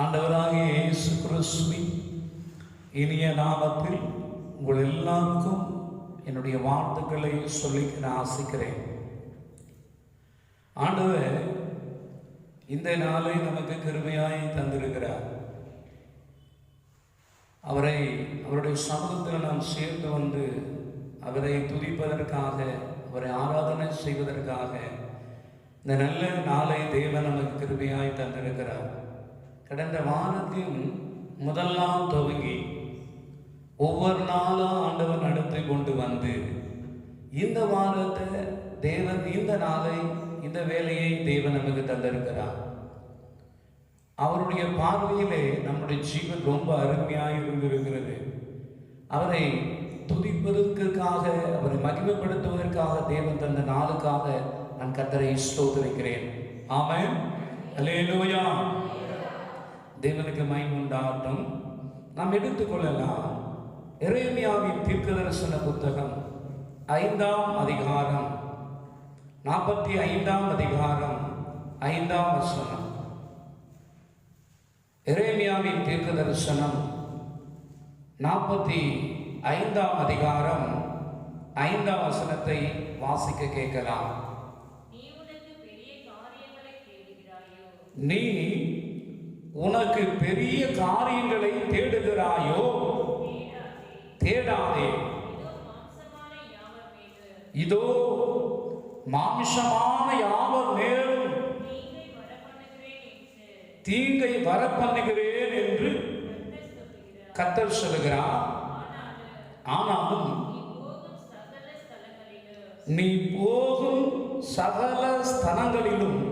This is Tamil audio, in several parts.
ஆண்டவராகிய இயேசு கிறிஸ்துவின் இனிய நாமத்தில் உங்கள் எல்லாருக்கும் என்னுடைய வாழ்த்துக்களை சொல்லிக்க நான் ஆசிக்கிறேன். ஆண்டவர் இந்த நாளை நமக்கு கிருபையாய் தந்திருக்கிறார். அவருடைய சமூகத்தில் நாம் சேர்ந்து வந்து அவரை துதிப்பதற்காக, அவரை ஆராதனை செய்வதற்காக இந்த நல்ல நாளை தேவன் நமக்கு கிருபையாய் தந்திருக்கிறார். கடந்த வாரத்தின் முதல் நாள் துவங்கி ஒவ்வொரு நாளும் ஆண்டவர் நடத்தி கொண்டு வந்து இந்த வாரத்தை தேவன், இந்த நாளை, இந்த வேலையை தேவன் நமக்கு தந்திருக்கிறார். அவருடைய பார்வையிலே நம்முடைய ஜீவன் ரொம்ப அருமையாக இருந்திருக்கிறது. அவரை துதிப்பதற்காக, அவரை மகிமைப்படுத்துவதற்காக தேவன் தந்த நாளுக்காக நான் கர்த்தரை ஸ்தோத்திரிக்கிறேன். ஆமென், அல்லேலூயா. தேவனுக்கு மகிமை உண்டாகட்டும். நாம் எடுத்துக்கொள்ளலாம் எரேமியாவின் தீர்க்கதரிசன புத்தகம் 5ஆம் அதிகாரம் 45ஆம் அதிகாரம் 5ஆம் வசனம். எரேமியாவின் தீர்க்கதரிசனம் 45ஆம் அதிகாரம் 5ஆம் வசனத்தை வாசிக்க கேட்கலாம். நீ உனக்கு பெரிய காரியங்களை தேடுகிறாயோ? தேடாதே. இதோ மாம்சமான யாவர் மேலும் தீங்கை வரப்பண்ணுகிறேன் என்று கர்த்தர் சொல்லுகிறார். ஆனாலும் நீ போகும் சகல ஸ்தலங்களிலும்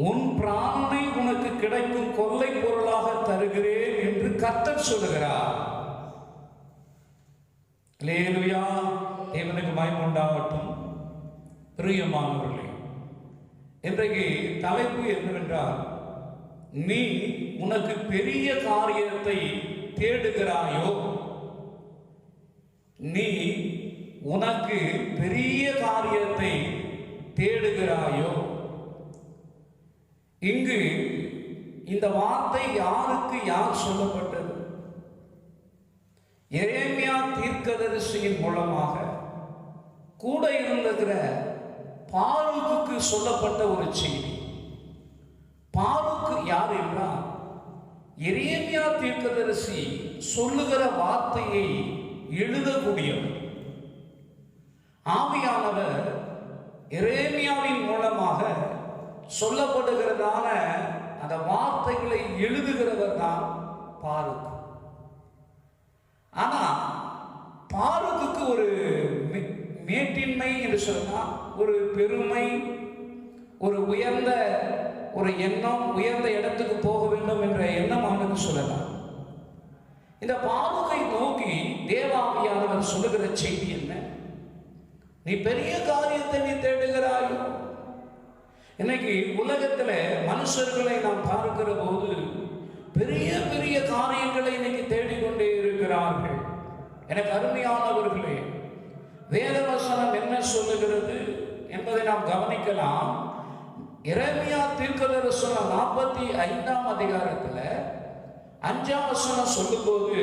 உன் பிராணனை உனக்கு கிடைக்கும் கொள்ளை பொருளாக தருகிறேன் என்று கர்த்தர் சொல்லுகிறார். அல்லேலூயா. தேவனுக்கு மகிமை உண்டாகட்டும். பிரியமானவர்களே, இன்றைக்கு தலைப்பு என்னவென்றால், நீ உனக்கு பெரிய காரியத்தை தேடுகிறாயோ? நீ உனக்கு பெரிய காரியத்தை தேடுகிறாயோ? இங்கு இந்த வார்த்தை யாருக்கு யார் சொல்லப்பட்டது? எரேமியா தீர்க்கதரிசியின் மூலமாக கூட இருந்திருக்கிற பாரூக்குக்கு சொல்லப்பட்ட ஒரு செய்தி. பாரூக்கு யார் என்றால், எரேமியா தீர்க்கதரிசி சொல்லுகிற வார்த்தையை எழுதக்கூடியவர். ஆவியானவர் எரேமியாவின் மூலமாக சொல்லப்படுகிறதான அந்த வார்த்தைகளை எழுதுகிறவர் தான் பாரூக். ஆனா பாரூக்குக்கு ஒரு மேட்டின்மை என்று சொன்னால், ஒரு பெருமை, ஒரு உயர்ந்த ஒரு எண்ணம், உயர்ந்த இடத்துக்கு போக வேண்டும் என்ற எண்ணம் அவனுக்கு சொல்லலாம். இந்த பாரூக்கை நோக்கி தேவாவியானவர் சொல்லுகிற செய்தி என்ன? நீ பெரிய காரியத்தை நீ தேடுகிறாயோ? இன்னைக்கு உலகத்துல மனுஷர்களை நாம் பார்க்கிற போது பெரிய பெரிய காரியங்களை இன்னைக்கு தேடிக்கொண்டே இருக்கிறார்கள். எனக்கு அருமையானவர்களே, வேதவசனம் என்ன சொல்லுகிறது என்பதை நாம் கவனிக்கலாம். எரேமியா தீர்க்கதரிசனம் 45ஆம் அதிகாரத்துல 5ஆம் வசனம் சொல்லும்போது,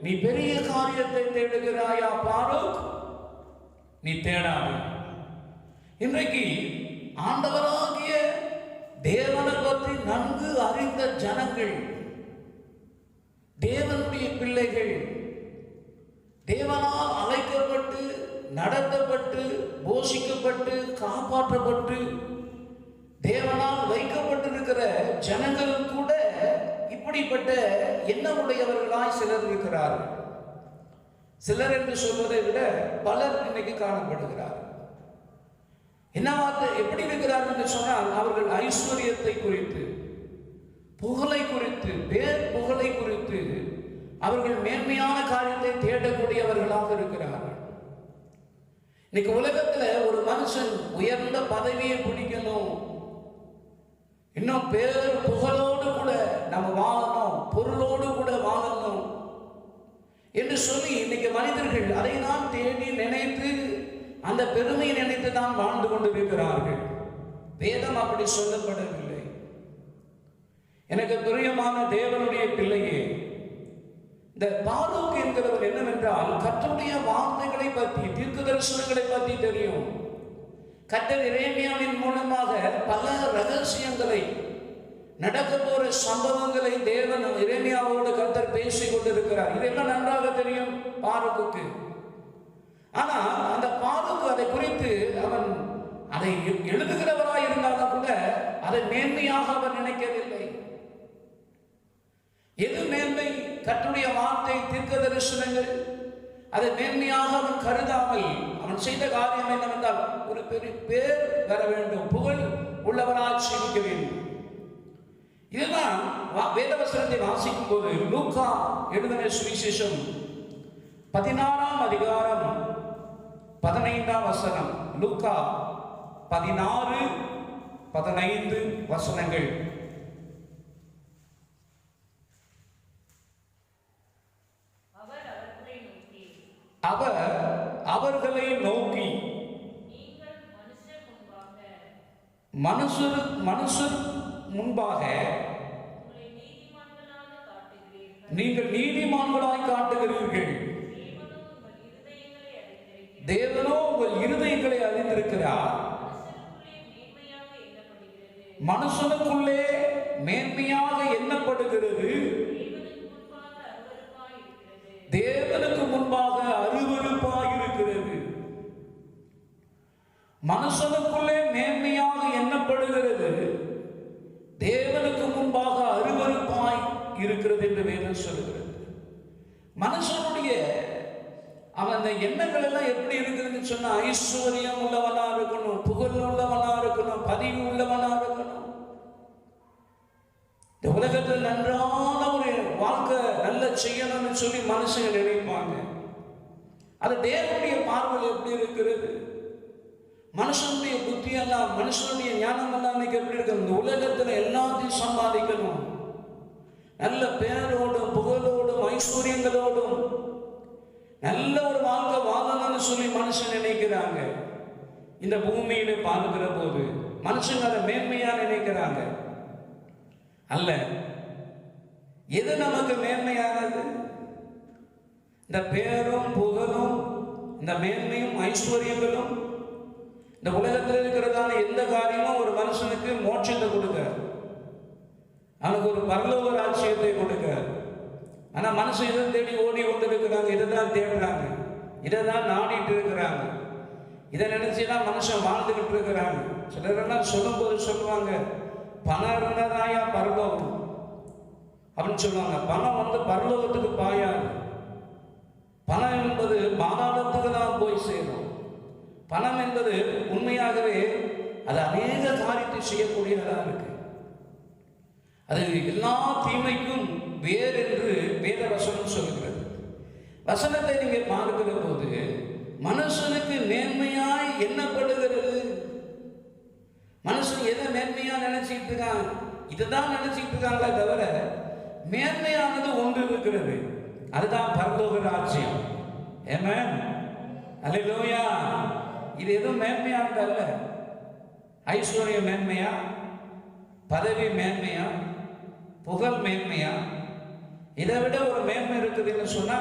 நீ பெரிய காரியத்தை தேடுகிறாயா பாரூக்? நீ தேடாது. இன்றைக்கு ஆண்டவராகிய தேவனை பற்றி நன்கு அறிந்த ஜனங்கள், தேவனுடைய பிள்ளைகள், தேவனால் அழைக்கப்பட்டு, நடத்தப்பட்டு, போஷிக்கப்பட்டு, காப்பாற்றப்பட்டு, தேவனால் வைக்கப்பட்டிருக்கிற ஜனங்கள் கூட இப்படிப்பட்ட எண்ணமுடையவர்களாய் சிலர் இருக்கிறார்கள். சிலர் என்று சொல்வதை விட பலர் இன்னைக்கு காணப்படுகிறார்கள். என்ன வார்த்தை, எப்படி இருக்கிறார்கள் என்று சொன்னால், அவர்கள் ஐஸ்வர்யத்தை குறித்து, புகழை குறித்து, பேர் புகழை குறித்து அவர்கள் மேன்மையான காரியத்தை தேடக்கூடியவர்களாக இருக்கிறார்கள். இன்னைக்கு உலகத்துல ஒரு மனுஷன் உயர்ந்த பதவியை பிடிக்கணும், இன்னும் பேர் புகழோடு கூட நம்ம வாழணும், பொருளோடு கூட வாழணும் என்று சொல்லி இன்னைக்கு மனிதர்கள் அதை தான் தேடி நினைத்து அந்த பெருமையை நினைத்து தான் வாழ்ந்து கொண்டிருக்கிறார்கள். வேதம் அப்படி சொல்லப்படவில்லை. எனக்கு பிரியமான தேவனுடைய பிள்ளையே, இந்த பாரூக் என்கிறவர் என்னவென்றால் கர்த்தருடைய வார்த்தைகளை பற்றி, தீர்க்க தரிசனங்களை பற்றி தெரியும். கர்த்தர் எரேமியாவின் மூலமாக பல ரகசியங்களை, நடக்க போற சம்பவங்களை தேவன் எரேமியாவோடு கர்த்தர் பேசிக் கொண்டிருக்கிறார். இதெல்லாம் நன்றாக தெரியும் பாரூக்குக்கு. ஆனால் அந்த பாரூக் அதை குறித்து அவன் அதை எழுதுகிறவராய் இருந்தாலும் கூட அதை மேன்மையாக அவன் நினைக்கவில்லை. எது மேன்மை? கர்த்தருடைய வார்த்தை, தீர்க்க தரிசனங்கள், அதை மேன்மையாக அவன் கருதாமல் அவன் செய்த காரியம் என்னவென்றால் ஒரு பெரிய பேர் பெற வேண்டும், புகழ் உள்ளவனாய் ஜீவிக்க வேண்டும். இதுதான் வேதவசனத்தை வாசிக்கும் போது லூக்கா எழுதின சுவிசேஷம் 16ஆம் அதிகாரம் 15ஆம் வசனம், லூக்கா 16-15 வசனங்கள். அவர் அவர்களை நோக்கி, மனுஷர் முன்பாக நீங்கள் நீதிமான்களாய் காட்டுகிறீர்கள், தேவனோ உங்கள் இருதயங்களை அறிந்திருக்கிறார். மனுஷனுக்குள்ளே மேன்மையாக எண்ணப்படுகிறது, தேவனுக்கு முன்பாக அருவருப்பாய் இருக்கிறது. மனுஷனுக்குள்ளே மேன்மையாக எண்ணப்படுகிறது, தேவனுக்கு முன்பாக அருவருப்பாய் இருக்கிறது என்று வேதம் சொல்கிறது. மனுஷனுடைய அவன் எண்ணங்கள் எல்லாம் எப்படி இருக்குதுன்னு சொன்னா, ஐஸ்வர்யம் உள்ளவனா இருக்கணும், புகழ் உள்ளவனா இருக்கணும், பதிவு உள்ளவனா இருக்கணும், இந்த உலகத்தில் நன்றான ஒரு வாழ்க்கை நல்ல செய்யணும்னு சொல்லி மனுஷங்க நினைப்பாங்க. அது தேவனுடைய பார்வையில் எப்படி இருக்கிறது? மனுஷனுடைய புத்தி எல்லாம், மனுஷனுடைய ஞானம் எல்லாம் இன்னைக்கு எப்படி இருக்கு? இந்த உலகத்துல எல்லாத்தையும் சம்பாதிக்கணும், நல்ல பேரோடும் புகழோடும் ஐஸ்வர்யங்களோடும் நல்ல ஒரு வாழ்க்கை வாழணும்னு சொல்லி மனுஷன் நினைக்கிறாங்க. இந்த பூமியில பார்க்கிற போது மனுஷங்க அதை மேன்மையா நினைக்கிறாங்க. அல்ல, எது நமக்கு மேன்மையானது? இந்த பேரும் புகழும், இந்த மேன்மையும் ஐஸ்வர்யங்களும், இந்த உலகத்தில் இருக்கிறதான எந்த காரியமும் ஒரு மனுஷனுக்கு மோட்சத்தை கொடுக்க, அவனுக்கு ஒரு பரலோக ராஜ்யத்தை கொடுக்க. ஆனா மனுஷன் இதை தேடி ஓடி கொண்டு இருக்கிறாங்க, இதை தான் தேடுறாங்க, இதை தான் நாடிட்டு இருக்கிறாங்க, இதை நினைச்சுதான் மனுஷன் வாழ்ந்துகிட்டு இருக்கிறாங்க. சிலரெல்லாம் சொல்லும் போது சொல்லுவாங்க, பணம் இருந்ததாயா பரலோகம் அப்படின்னு சொல்லுவாங்க. பணம் பரலோகத்துக்கு பாயாது. பணம் என்பது பாதாளத்துக்கு தான் போய் சேரும். பணம் என்பது உண்மையாகவே அது அநேக காரியத்தை செய்யக்கூடியதாக இருக்கு. அது எல்லா தீமைக்கும் வேர் என்று வேத வசனம் சொல்கிறது. வசனத்தை நீங்க பார்க்கிற போது மனுஷனுக்கு மேன்மையாய் எண்ணப்படுகிறது. மனுஷன் எதை மேன்மையா நினைச்சிட்டு இருக்கான்? இதைதான் நினைச்சிட்டு இருக்காங்களே தவிர மேன்மையானது ஒன்று இருக்கிறது, அதுதான் பரலோக ராஜ்யம். ஆமென், அல்லேலூயா. இது எதுவும் மேன்மையானது அல்ல. ஐஸ்வர்யம் மேன்மையா, பதவி மேன்மையா, புகழ் மேன்மையா? இதை விட ஒரு மேன்மை இருக்குதுன்னு சொன்னா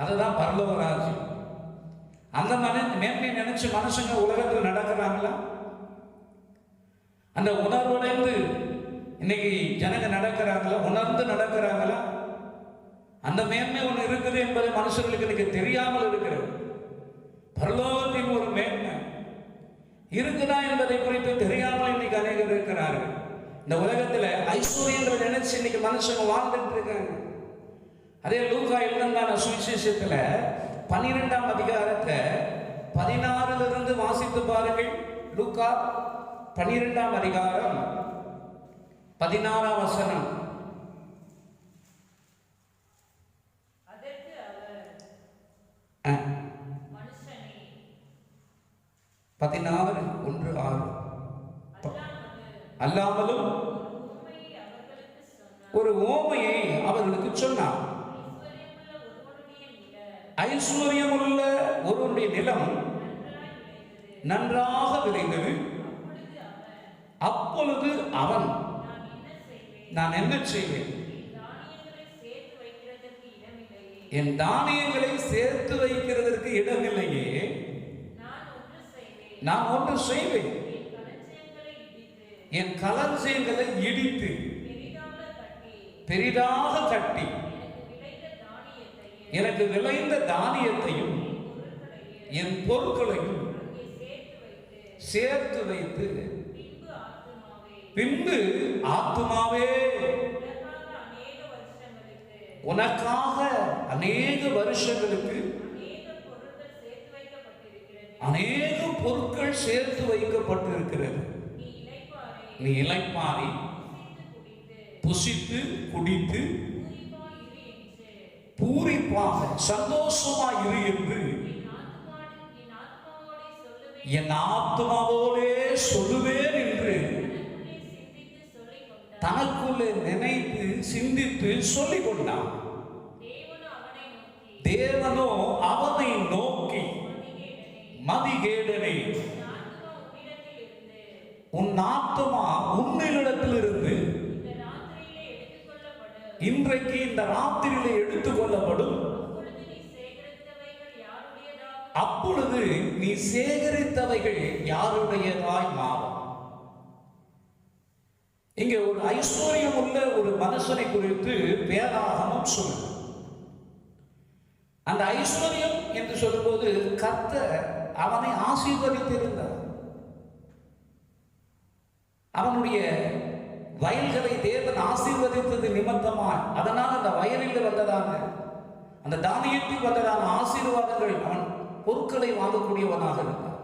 அதுதான் பரலோக ராஜ்யம். அந்த மேன்மையை நினைச்சு மனுஷங்க உலகத்தில் நடக்கிறாங்களா? அந்த உணர்வடைந்து இன்னைக்கு ஜனங்க நடக்கிறாங்களா? உணர்ந்து நடக்கிறாங்களா? அந்த மேன்மை ஒன்று இருக்குது என்பதை மனுஷர்களுக்கு இன்னைக்கு தெரியாமல் இருக்கிறது. பரலோகத்தின் ஒரு மேன்மை இருக்குதா என்பதை குறித்து தெரியாமல் இன்னைக்கு அநேகர் இருக்கிறார்கள். இந்த உலகத்துல ஐஸ்வர்யங்கள் நினைச்சு இன்னைக்கு மனுஷங்க வாழ்ந்துட்டு இருக்காங்க. அதே லூக்கா எழுதின சுவிசேஷத்துல 12ஆம் அதிகாரத்தை 16 வாசித்து பாருங்கள். லூக்கா 12ஆம் அதிகாரம் 16ஆம் வசனம். மனுஷனே 16:1-6 அல்லாமலும் ஒரு ஓமையை அவர்களுக்கு சொன்னார். ஐஸ்வர்யமுள்ள ஒருவனுடைய நிலம் நன்றாக விளைந்தது. அப்பொழுது அவன், நான் என்ன செய்வேன்? என் தானியங்களை சேர்த்து வைக்கிறதற்கு இடமில்லையே. நான் ஒன்று செய்வேன், என் களஞ்சியங்களை இடித்து பெரிதாக கட்டி எனக்கு விளைந்த தானியத்தையும் என் பொருட்களையும் சேர்த்து வைத்து, பின்பு ஆத்துமாவே உனக்காக அநேக வருஷங்களுக்கு அநேக பொருட்கள் சேர்த்து வைக்கப்பட்டிருக்கிறது. நீ இளைப்பாரி புசித்து குடித்து பூரிப்பாக சந்தோஷமாய் இரு என்று என் ஆத்மாவோடே சொல்லுவேன் என்று தனக்குள்ளே நினைத்து சிந்தித்து சொல்லிக் கொண்டான். தேவனோ அவனை நோக்கி, மதிகேடனே, உன் ஆத்துமா உன்னிடத்திலிருந்து இன்றைக்கு இந்த ராத்திரியிலே எடுத்துக் கொள்ளப்படும். அப்பொழுது நீ சேகரித்தவைகள் யாருடையதாய் மாறும். இங்கே ஒரு ஐஸ்வர்யம் உள்ள ஒரு மனுஷனை குறித்து வேதாகமம் சொல்லுது. அந்த ஐஸ்வர்யம் என்று சொல்லும்போது கர்த்தர் அவனை ஆசீர்வதித்திருந்தார். அவனுடைய வயல்களை தேவன் ஆசீர்வதித்தது நிமித்தமாய், அதனால் அந்த வயலில் வந்ததான அந்த தானியத்தில் வந்ததான ஆசீர்வாதங்கள் அவன் பொருட்களை வாங்கக்கூடியவனாக இருந்தான்.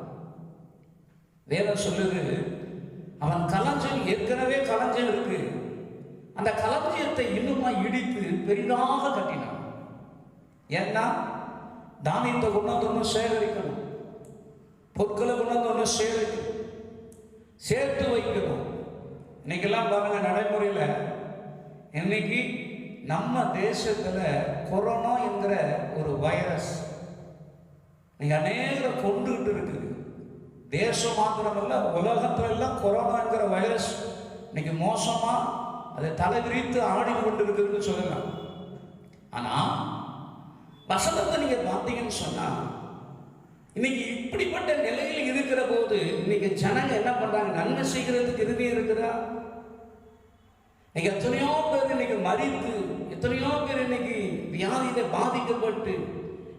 வேதம் சொல்லுது, அவன் களஞ்சியம், ஏற்கனவே களஞ்சியம் இருக்கு, அந்த களஞ்சியத்தை இன்னுமா இடித்து பெரிதாக கட்டினான். ஏன்னா தானியத்தை கொண்டு ஒன்று சேகரிக்கணும், பொருட்களை கொண்டு ஒன்று சேகரிக்கணும், சேர்த்து வைக்கணும். இன்னைக்கெல்லாம் பாருங்க நடைமுறையில், இன்னைக்கு நம்ம தேசத்தில் கொரோனா என்கிற ஒரு வைரஸ் நீங்கள் அநேகரை கொண்டுகிட்டு இருக்குது. தேசம் மாத்திரமல்ல, உலகத்துல எல்லாம் கொரோனா என்கிற வைரஸ் இன்னைக்கு மோசமா அதை தலைவிரித்து ஆடி கொண்டு இருக்குதுன்னு சொல்லலாம். ஆனா வசனத்தை நீங்க பார்த்தீங்கன்னு சொன்னா, இன்னைக்கு இப்படிப்பட்ட நிலையில் இருக்கிற போது இன்னைக்கு ஜனங்க என்ன பண்றாங்க? நன்மை செய்கிறதுக்கு இறுதி இருக்குதா? இன்னைக்கு எத்தனையோ பேர் இன்னைக்கு மரித்து, எத்தனையோ பேர் இன்னைக்கு வியாதியில பாதிக்கப்பட்டு,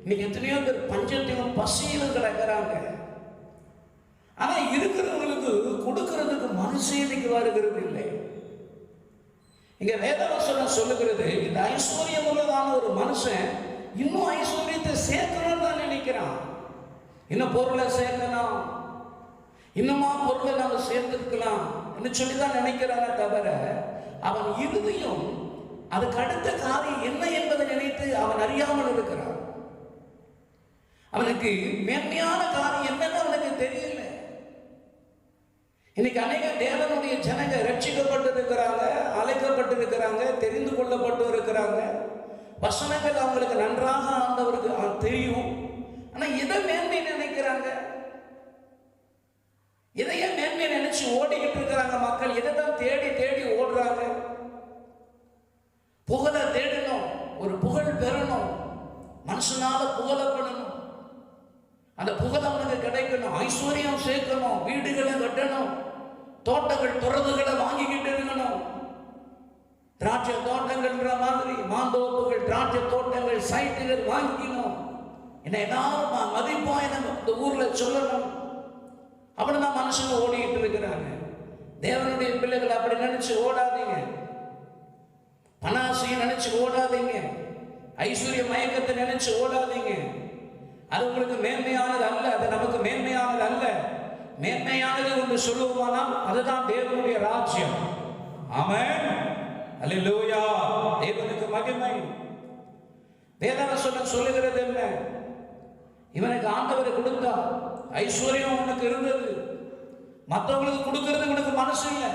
இன்னைக்கு எத்தனையோ பேர் பஞ்சத்திலும் பசியிலும் கிடக்கிறாங்க. ஆனா இருக்கிறவங்களுக்கு கொடுக்கிறதுக்கு மனசு இன்னைக்கு வருகிறது இல்லை. இங்க வேதவசனம் சொல்லுகிறது, இந்த ஐஸ்வர்யம் உள்ளதான ஒரு மனுஷன் இன்னும் ஐஸ்வர்யத்தை சேர்க்கணும்னு தான் நினைக்கிறான். இன்னும் பொருளை சேர்க்கலாம், இன்னுமா பொருளை நாம சேர்த்திருக்கலாம் என்று சொல்லிதான் நினைக்கிறானே தவிர, அவன் இறுதியும் அதுக்கு அடுத்த காரியம் என்ன என்பதை நினைத்து அவன் அறியாமல் இருக்கிறான். அவனுக்கு மேன்மையான காரியம் என்னன்னு அவனுக்கு தெரியல. இன்னைக்கு அநேக தேவனுடைய ஜனங்க ரட்சிக்கப்பட்டு இருக்கிறாங்க, அழைக்கப்பட்டு இருக்கிறாங்க, தெரிந்து கொள்ளப்பட்டு இருக்கிறாங்க. வசனங்கள் அவங்களுக்கு நன்றாக ஆண்டவருக்கு தெரியும். ஆனா இதை மேன்மை நினைக்கிறாங்க, இதையே மேன்மை நினைச்சு ஓடிக்கிட்டு இருக்கிறாங்க மக்கள். இதை தான் தேடி தேடி ஓடுறாங்க. புகழை தேடணும், ஒரு புகழ் பெறணும், மனுஷனால புகழப்படணும், அந்த புகழ் அவனுக்கு கிடைக்கணும், ஐஸ்வர்யம் சேர்க்கணும், வீடுகளை கட்டணும், தோட்டங்கள் துறவுகளை வாங்கிக்கிட்டு இருக்கணும், திராட்சை தோட்டங்கள்ன்ற மாதிரி மாந்தோப்புகள், திராட்சை தோட்டங்கள், சைட்டுகள் வாங்கிக்கணும், என்ன ஏதாவது மதிப்பா இந்த ஊர்ல சொல்லணும். அப்படிதான் மனுஷங்க ஓடிக்கிட்டு இருக்கிறாங்க. தேவனுடைய பிள்ளைகள் அப்படி நினைச்சு ஓடாதீங்க, பணாசையை நினைச்சு ஓடாதீங்க, ஐஸ்வர்ய மயக்கத்தை நினைச்சு ஓடாதீங்க. அது உங்களுக்கு மேன்மையானது அல்ல, அது நமக்கு மேன்மையானது அல்ல. மேன்மையானது என்று சொல்லுவானால் அதுதான் தேவனுடைய ராஜ்யம். ஆமென், அல்லேலூயா, தேவனுக்கு மகிமை. வேதவசனம் சொல்லுகிறது என்ன? இவனுக்கு ஆண்டவர் கொடுத்தா ஐஸ்வர்யம் அவனுக்கு இருந்தது, மற்றவங்களுக்கு கொடுக்கிறது இவனுக்கு மனசு இல்லை.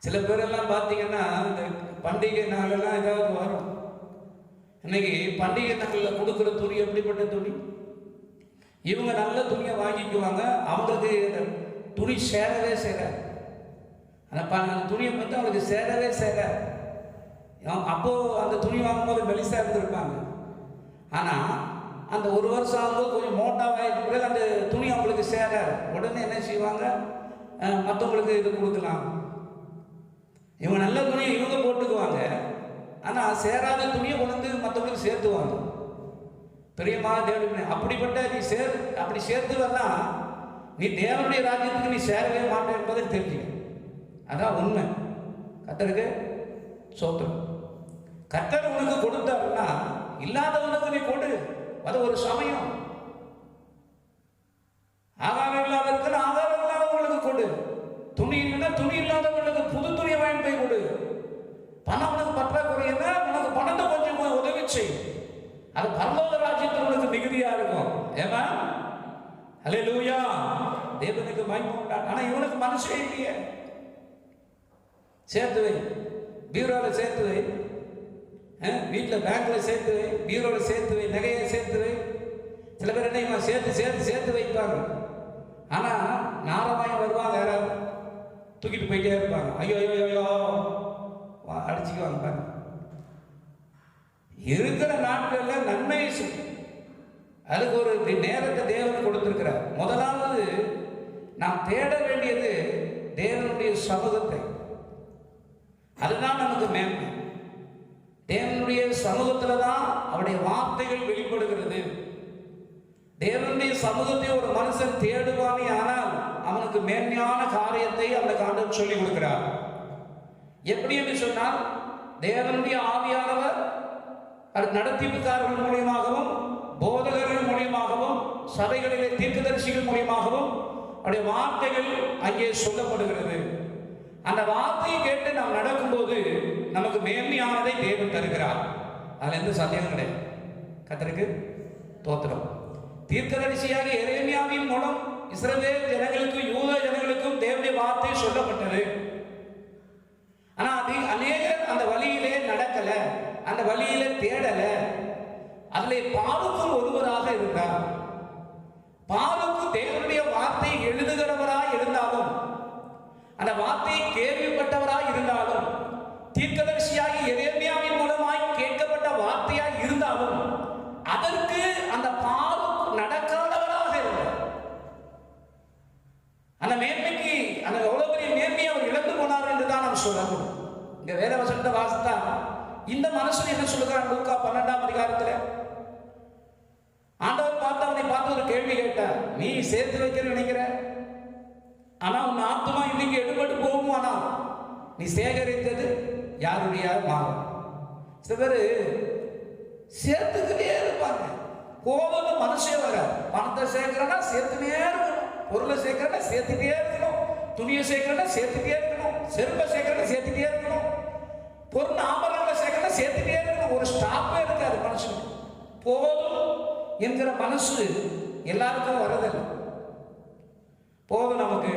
சில பேரெல்லாம் பார்த்தீங்கன்னா இந்த பண்டிகை நாளெல்லாம் ஏதாவது வரும். இன்னைக்கு பண்டிகை நாளில் கொடுக்குற துணி எப்படிப்பட்ட துணி? இவங்க நல்ல துணியை வாங்கிக்குவாங்க, அவங்களுக்கு துணி சேரவே சேராது. அந்த துணியை பார்த்து அவங்களுக்கு சேரவே சேராது. அப்போது அந்த துணி வாங்கும்போது மெலிசாக இருந்திருப்பாங்க. ஆனால் அந்த ஒரு வருஷம் ஆகும்போது கொஞ்சம் மோட்டாவாகிட்டு பிறகு அந்த துணி அவங்களுக்கு சேராது. உடனே என்ன செய்வாங்க, மற்றவங்களுக்கு இது கொடுக்கலாம். இவங்க நல்ல துணியை இவங்க போட்டுக்குவாங்க, ஆனால் சேராத துணியை கொண்டு வந்து மற்றவங்களுக்கு சேர்த்துவாங்க. பெரியம்மா தேவனுடைய அப்படிப்பட்ட நீ அப்படி சேர்த்து வரலாம், நீ தேவனுடைய ராஜ்யத்துக்கு நீ சேரவே மாட்டேன் என்பதை தெரிஞ்சுக்க. அதான் உண்மை. கர்த்தருக்கு சோத்திரம். கர்த்தர் உனக்கு கொடுத்தாருன்னா இல்லாதவனுக்கு நீ கொடு. அது ஒரு சமயம். ஆகாரம் இல்லாதவருக்கு ஆகாரம் இல்லாதவங்களுக்கு கொடு. துணி இல்லைன்னா துணி இல்லாதவங்களுக்கு புது துணியை வாங்கி போய் கொடு. பணம் உனக்கு பற்றாக்குறை என்ன, உனக்கு பணத்தை கொஞ்சம் உதவி செய். அது பரலோக ராஜ்யத்தில் உனக்கு மிகுதியா இருக்கும். ஏமா அல்லேலூயா, தேவனுக்கு மகிமை உண்டாகும். ஆனா இவனுக்கு மனசே இல்லையே. சேர்த்து வை, பீரோவில் சேர்த்து வை, வீட்டில் பேங்க்ல சேர்த்து வை, பீரோவில் சேர்த்து வை, நகையை சேர்த்து வை. சில பேர் என்ன சேர்த்து சேர்த்து சேர்த்து வைப்பாங்க. ஆனால் நாரமாயம் வருவாங்க, யாராவது தூக்கிட்டு போயிட்டே இருப்பாங்க. ஐயோ ஐயோ ஐயோ அடிச்சுக்குவாங்க பாருங்க. இருக்கிற நாட்களில் நன்மையை செய்யும். அதுக்கு ஒரு நேரத்தை தேவன் கொடுத்திருக்கிறார். முதலாவது நாம் தேட வேண்டியது தேவனுடைய சமூகத்தை. அதுதான் நமக்கு மேன்மை. தேவனுடைய சமூகத்தில் தான் அவருடைய வார்த்தைகள் வெளிப்படுகிறது. தேவனுடைய சமூகத்தை ஒரு மனுஷன் தேடுவானே ஆனால் அவனுக்கு மேன்மையான காரியத்தை அந்த ஆண்டவர் சொல்லிக் கொடுக்கிறார். எப்படி என்று சொன்னால், தேவனுடைய ஆவியானவர் நடத்திப்புக்காரர்கள் மூலியமாகவும் போதகர்கள் மூலியமாகவும் சபைகளிலே தீர்க்கதரிசிகள் மூலியமாகவும் அவருடைய வார்த்தைகள் அங்கே சொல்லப்படுகிறது. அந்த வார்த்தையை கேட்டு நாம் நடக்கும்போது நமக்கு மேன்மையானதை தேவன் தருகிறார். அதுல எந்த சந்தேகம் கிடையாது. கர்த்தருக்கு தோத்திரம். தீர்க்கதரிசியாக எரேமியாவின் மூலம் இஸ்ரவேல் ஜனங்களுக்கும் யூத ஜனங்களுக்கும் தேவனுடைய வார்த்தை சொல்லப்பட்டது. ஆனா அது அநேகர் அந்த வழியிலே நடக்கல, அந்த வழியிலே தேடல. அதில் பாருக்கும் ஒருவராக இருந்தார். பாருக்கு தேவனுடைய வார்த்தை எழுதுகிறவராய் இருந்தாலும், அந்த வார்த்தையை கேள்விப்பட்டவராய் இருந்தாலும், தீர்க்கதரிசியாகி எரேமியாவின் மூலமாய் கேட்கப்பட்ட வார்த்தையாய் இருந்தாலும், அதற்கு அந்த பாருக்கு நடக்காதவராக இருந்தார். அந்த மேன்மைக்கு அந்த எவ்வளவு பெரிய மேன்மையை அவர் இழந்து போனார் என்று தான் நாம் சொல்லணும். இங்க வேத வசனத்தை வாசித்தா இந்த மனுஷன் என்ன சொல்லுகிறான்? லூக்கா 12ஆம் அதிகாரத்தில் ஆண்டவர் பார்த்து அவனை பார்த்து ஒரு கேள்வி கேட்டார். நீ சேர்த்து வைக்க நினைக்கிற, ஆனா உன் ஆத்மா இன்னைக்கு எடுபட்டு போகும். ஆனால் நீ சேகரித்தது யாருடைய மாறும். சில பேர் சேர்த்துக்கிட்டே இருப்பாங்க. கோபம் மனுஷன் வர பணத்தை சேர்க்கிறனா சேர்த்துனே இருக்கணும், பொருளை சேர்க்கிறனா சேர்த்துட்டே இருக்கணும், துணியை சேர்க்கிறனா சேர்த்துட்டே இருக்கணும், செருப்பை சேர்க்கிறனா சேர்த்துட்டே இருக்கணும், பொருள் ஆபரணங்களை சேர்க்கிறனா சேர்த்துட்டே இருக்கணும். ஒரு ஸ்டாப்பே இருக்காது மனுஷனுக்கு. போதும் என்கிற மனசு எல்லாருக்கும் வரதில்லை. போதும் நமக்கு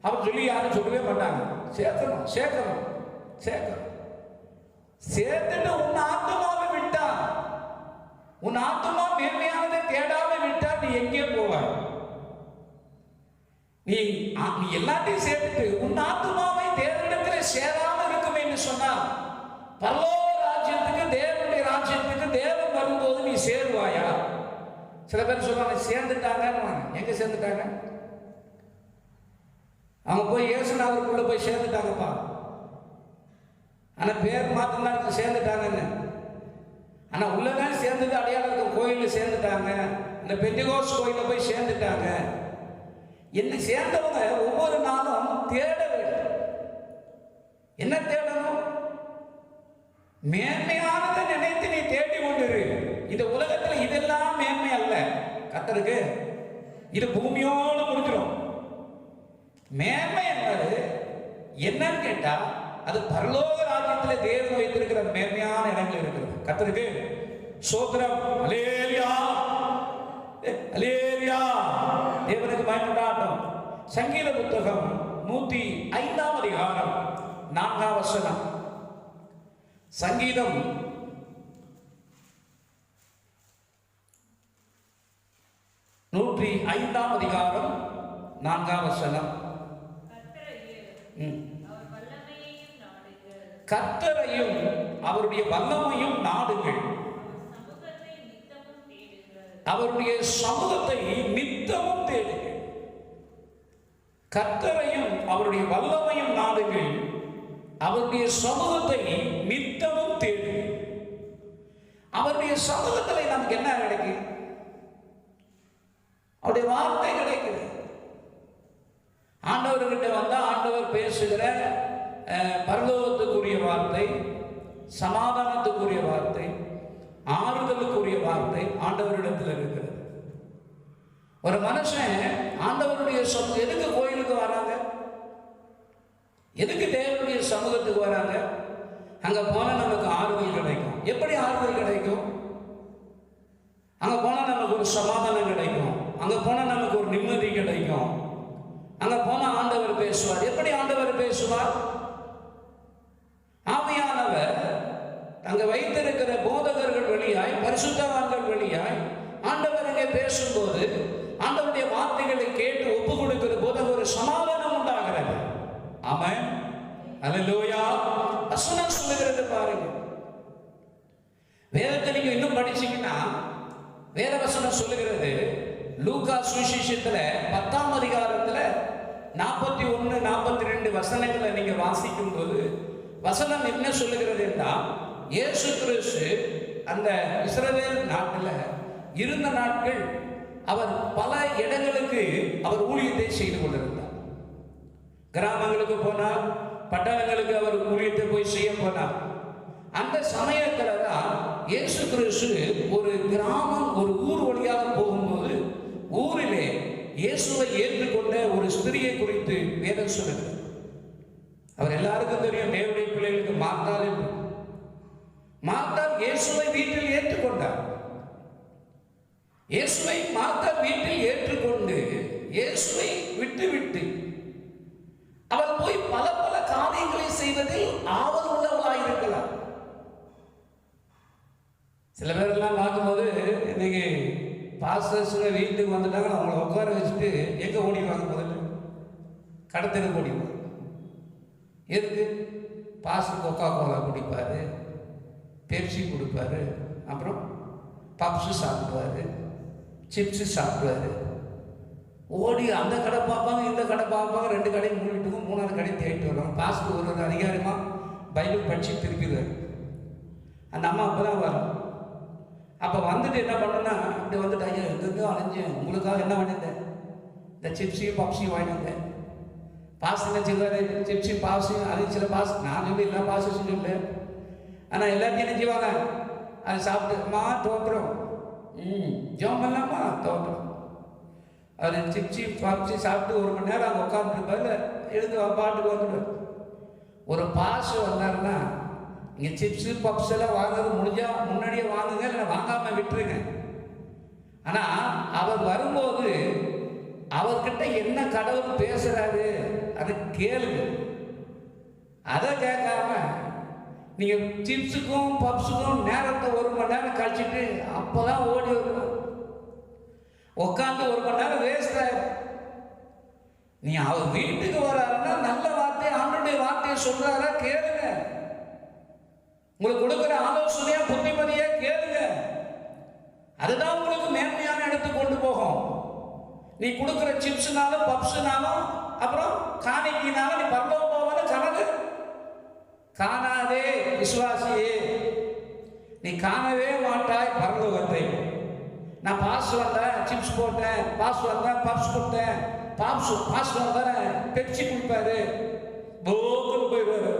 அவர் சொல்லி யாரும் சொல்லவே மாட்டாங்க. சேர்க்கணும் சேர்க்கணும் சேர்க்கணும். சேர்த்துட்டு உன் ஆத்மாவை விட்டா, உன் ஆத்மா மேன்மையானதை தேடாம விட்டா நீ எங்கே போவாய்? நீ எல்லாத்தையும் சேர்த்துட்டு உன் ஆத்மாவை தேவனிடத்தில் சேராம இருக்கும் என்று சொன்னால், பரலோக ராஜ்யத்துக்கு தேவனுடைய ராஜ்யத்துக்கு தேவன் வரும்போது நீ சேருவாயா? சில பேர் சொல்லுவாங்க சேர்ந்துட்டாங்க. எங்க சேர்ந்துட்டாங்க? அவங்க போய் இயேசுநாதருக்குள்ள போய் சேர்ந்துட்டாங்கப்பா. ஆனா பேர் மாத்திரம் சேர்ந்துட்டாங்கன்னு. ஆனா உள்ளதான் சேர்ந்தது அடையாளம் இருக்கும். கோயிலில் சேர்ந்துட்டாங்க, இந்த பெந்தெகோஸ்து கோயிலில் போய் சேர்ந்துட்டாங்க. என்ன சேர்ந்தவங்க ஒவ்வொரு நாளும் தேட வேண்டும். என்ன தேடணும்? மேன்மையானதை நினைத்து நீ தேடி கொண்டிரு. இந்த உலகத்தில் இதெல்லாம் மேன்மை அல்ல. கர்த்தருக்கு இது பூமியோடு முடிஞ்சிடும். மேன்மை என்பது என்னன்னு கேட்டா, அது பரலோக ராஜ்யத்தில் தேவன் வைத்திருக்கிற மேன்மையான இடங்கள் இருக்கிறது. கர்த்தருக்கு சோத்திரம். அல்லேலூயா அல்லேலூயா. தேவனுக்கு மகிமையுண்டாகட்டும். சங்கீத புத்தகம் 105ஆம் அதிகாரம் 4ஆம் வசனம். சங்கீதம் 105ஆம் அதிகாரம் 4ஆம் வசனம். கர்த்தரையும் அவருடைய வல்லமையும் நாடுங்கள், அவருடைய சமூகத்தை நித்தமும் தேடுங்கள். கர்த்தரையும் அவருடைய வல்லமையும் நாடுங்கள், அவருடைய சமூகத்தை நித்தமும் தேடுங்கள். அவருடைய சமூகத்தில் நமக்கு என்ன கிடைக்கும்? அவருடைய வார்த்தை கிடைக்குது. ஆண்டவர்கிட்ட வந்தா ஆண்டவர் பேசுகிற பரலோகத்துக்குரிய வார்த்தை, சமாதானத்துக்குரிய வார்த்தை, ஆறுதலுக்குரிய வார்த்தை ஆண்டவரிடத்தில் இருக்கிறது. ஒரு மனுஷன் ஆண்டவருடைய எதுக்கு கோயிலுக்கு வராங்க? எதுக்கு தேவனுடைய சமூகத்துக்கு வராங்க? அங்க போனா நமக்கு ஆறுதல் கிடைக்கும். எப்படி ஆறுதல் கிடைக்கும்? அங்க போனா நமக்கு ஒரு சமாதானம் கிடைக்கும். அங்க போனா நமக்கு ஒரு நிம்மதி கிடைக்கும். அங்க போனா ஆண்டவர் பேசுவார். எப்படி ஆண்டவர் பேசுவார்? ஆவியானவர் அங்க வைத்திருக்கிற போதகர்கள் வழியாய், பரிசுத்தவான்கள் வழியாய் ஆண்டவர் அங்கே பேசும்போது ஆண்டவருடைய வார்த்தைகளை கேட்டு ஒப்பு கொடுக்கிற போது ஒரு சமாதானம் உண்டாகிறது. ஆமென், அல்லேலூயா. வசனம் சொல்லுகிறது பாருங்க. வேதத்தை நீங்க இன்னும் படிச்சீங்கன்னா வேத வசனம் சொல்லுகிறது. லூக்கா சுவிசேஷத்துல 10ஆம் அதிகாரத்துல 41, 42 வசனங்களை நீங்க வாசிக்கும் போது வசனம் என்ன சொல்லுகிறது என்றால், இயேசு கிறிஸ்து அந்த இஸ்ரவேல் நாட்டில் இருந்த நாட்கள் அவர் பல இடங்களுக்கு அவர் ஊழியத்தை செய்து கொண்டிருந்தார். கிராமங்களுக்கு போனார், பட்டணங்களுக்கு அவர் ஊழியத்தை போய் செய்ய போனார். அந்த சமயத்தில் தான் இயேசு கிறிஸ்து ஒரு கிராமம், ஒரு ஊர் வழியாக போகும்போது ஊரிலே இயேசுவை ஏற்றுக்கொண்ட ஒரு ஸ்திரியை குறித்து வேதம் சொல்லுகிறது. அவர் எல்லாருக்கும் தெரியும், தேவனுடைய பிள்ளைகளுக்கு மார்த்தாள் என்று. மார்த்தாள் இயேசுவை வீட்டில் ஏற்றுக்கொண்டார். இயேசுவை மார்த்தாள் வீட்டில் ஏற்றுக்கொண்டு இயேசுவை விட்டு அவள் போய் பல பல காரியங்களை செய்வதில் ஆவல் உள்ளவளாக இருக்கலாம். சில பேரெல்லாம் பார்க்கும்போது இன்னைக்கு பாஸ்டர்ஸுங்க வீட்டுக்கு வந்துட்டாங்கன்னா அவங்கள உட்கார வச்சுட்டு எங்கே ஓடிடுவாங்க? முதல்ல கடத்தலுக்கு ஓடிடுவாங்க. எதுக்கு? பாஸ்டர் கொக்கா கோலா குடிப்பார், பெப்சி கொடுப்பாரு, அப்புறம் பப்ஸு சாப்பிடுவார், சிப்ஸு சாப்பிடுவார். ஓடி அந்த கடை பார்ப்பாங்க, இந்த கடை பார்ப்பாங்க, 2 கடையும் மூடிட்டுக்கும், 3ஆவது கடை தேடிட்டு வருவாங்க. பாஸ்டர் ஒரு அதிகாரமாக பைபிள் படித்து திருப்பிடுவார். அந்த அம்மா அப்போ தான் வரும். அப்போ வந்துட்டு என்ன பண்ணுன்னா, இப்படி வந்துட்டு, ஐயா எங்கெங்கோ அலைஞ்சேன், உங்களுக்காக என்ன வாங்கிட்டேன்? இந்த சிப்ஸையும் பப்ஸையும் வாங்கிட்டேன். பாஸ் என்ன செய்வார்? சிப்ஸி பாஸையும் அது சில பாஸ் நான் சொல்லி எல்லாம் பாஸ் சொல்லல, ஆனால் எல்லாத்தையும் என்ன செய்வாங்க? அது சாப்பிட்டுமா தோற்றுறோம், ஜோம் பண்ணலாமா தோற்றுறோம். அது சிப்ஸி பப்ஸி சாப்பிட்டு 1 மணி நேரம் அங்கே உட்காந்துருப்பாரு, எழுந்து பாட்டுக்கு வந்துடுவார். ஒரு பாஸ் வந்தாருன்னா, நீங்கள் சிப்ஸு பப்ஸ் எல்லாம் வாங்குறது முடிஞ்சா முன்னாடியே வாங்குங்க, இல்லை வாங்காமல் விட்டுருங்க. ஆனால் அவர் வரும்போது அவர்கிட்ட என்ன கடவுள் பேசுறாரு அதை கேளுங்க. அதை கேட்காம நீங்க சிப்ஸுக்கும் பப்ஸுக்கும் நேரத்தை 1 மணி நேரம் கழிச்சுட்டு அப்போதான் ஓடி வருவோம். உட்காந்து 1 மணி நேரம் வேஸ்ட் ஆயிடும். நீ அவர் வீட்டுக்கு வராருன்னா நல்ல வார்த்தையை, ஆண்டவருடைய வார்த்தையை சொல்றாரா கேளுங்க. உங்களுக்கு கொடுக்குற ஆலோசனையா புத்திமதியா கேளுங்க. அதுதான் உங்களுக்கு மேன்மையான இடத்துக்கு கொண்டு போகும். நீ கொடுக்குற சிப்ஸ்னாலும் பப்ஸ்னாலும் அப்புறம் காணிக்கினாலும் நீ பரலோகம் போவான கணக்கு காணாதே விசுவாசியே, நீ காணவே மாட்டாய் பரலோகத்தை. நான் பாஸ் வந்தேன், சிப்ஸ் போட்டேன், பாஸ் வந்தேன், பப்ஸ் கொடுத்தேன், பாஸ் வந்தேன், பெப்சி குடிப்பாரு, போக்குன்னு போயிடுவாரு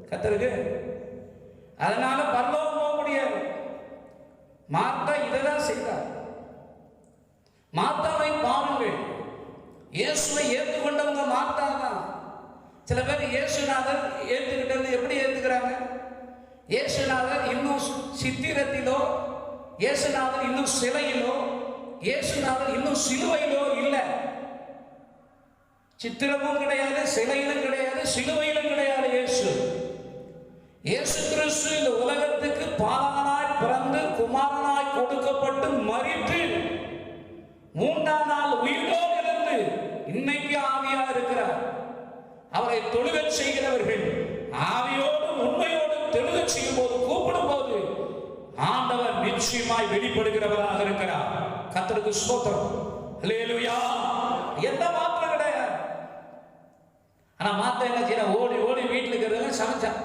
கத்தருக்கு. அதனால பரலோகம் போக முடியாது. மார்த்தா இதைதான் செய்தார். மார்த்தாவை பாருங்கள், இயேசுவை ஏற்றுக்கொண்டவங்க மார்த்தா தான். சில பேர் இயேசுநாதர் ஏற்றுக்கிட்டது எப்படி ஏற்றுக்கிறாங்க? இயேசுநாதர் இன்னும் சித்திரத்திலோ, இயேசுநாதர் இன்னும் சிலையிலோ, இயேசுநாதர் இன்னும் சிலுவையிலோ இல்லை. சித்திரமும் கிடையாது, சிலையிலும் கிடையாது, சிலுவையிலும் கிடையாது. இயேசு கிறிஸ்து இந்த உலகத்துக்கு பாலகனாய் பிறந்து குமாரனாய் கொடுக்கப்பட்டு மரித்து 3ஆம் நாள் உயிரோடு இருந்து இன்னைக்கு ஆவியா இருக்கிறார். அவரை தொழுக செய்கிறவர்கள் ஆவியோடும் உண்மையோடும் தொழுக செய்யும் போது, கூப்பிடும் போது ஆண்டவர் நிச்சயமாய் வெளிப்படுகிறவராக இருக்கிறார். கர்த்தருக்கு ஸ்தோத்திரம். அல்லேலூயா. எந்த மாற்றம் கிடையாது. ஆனா மாத்த என்ன செய்யற? ஓடி ஓடி வீட்டில் இருக்கிறவங்க சமைச்சான்.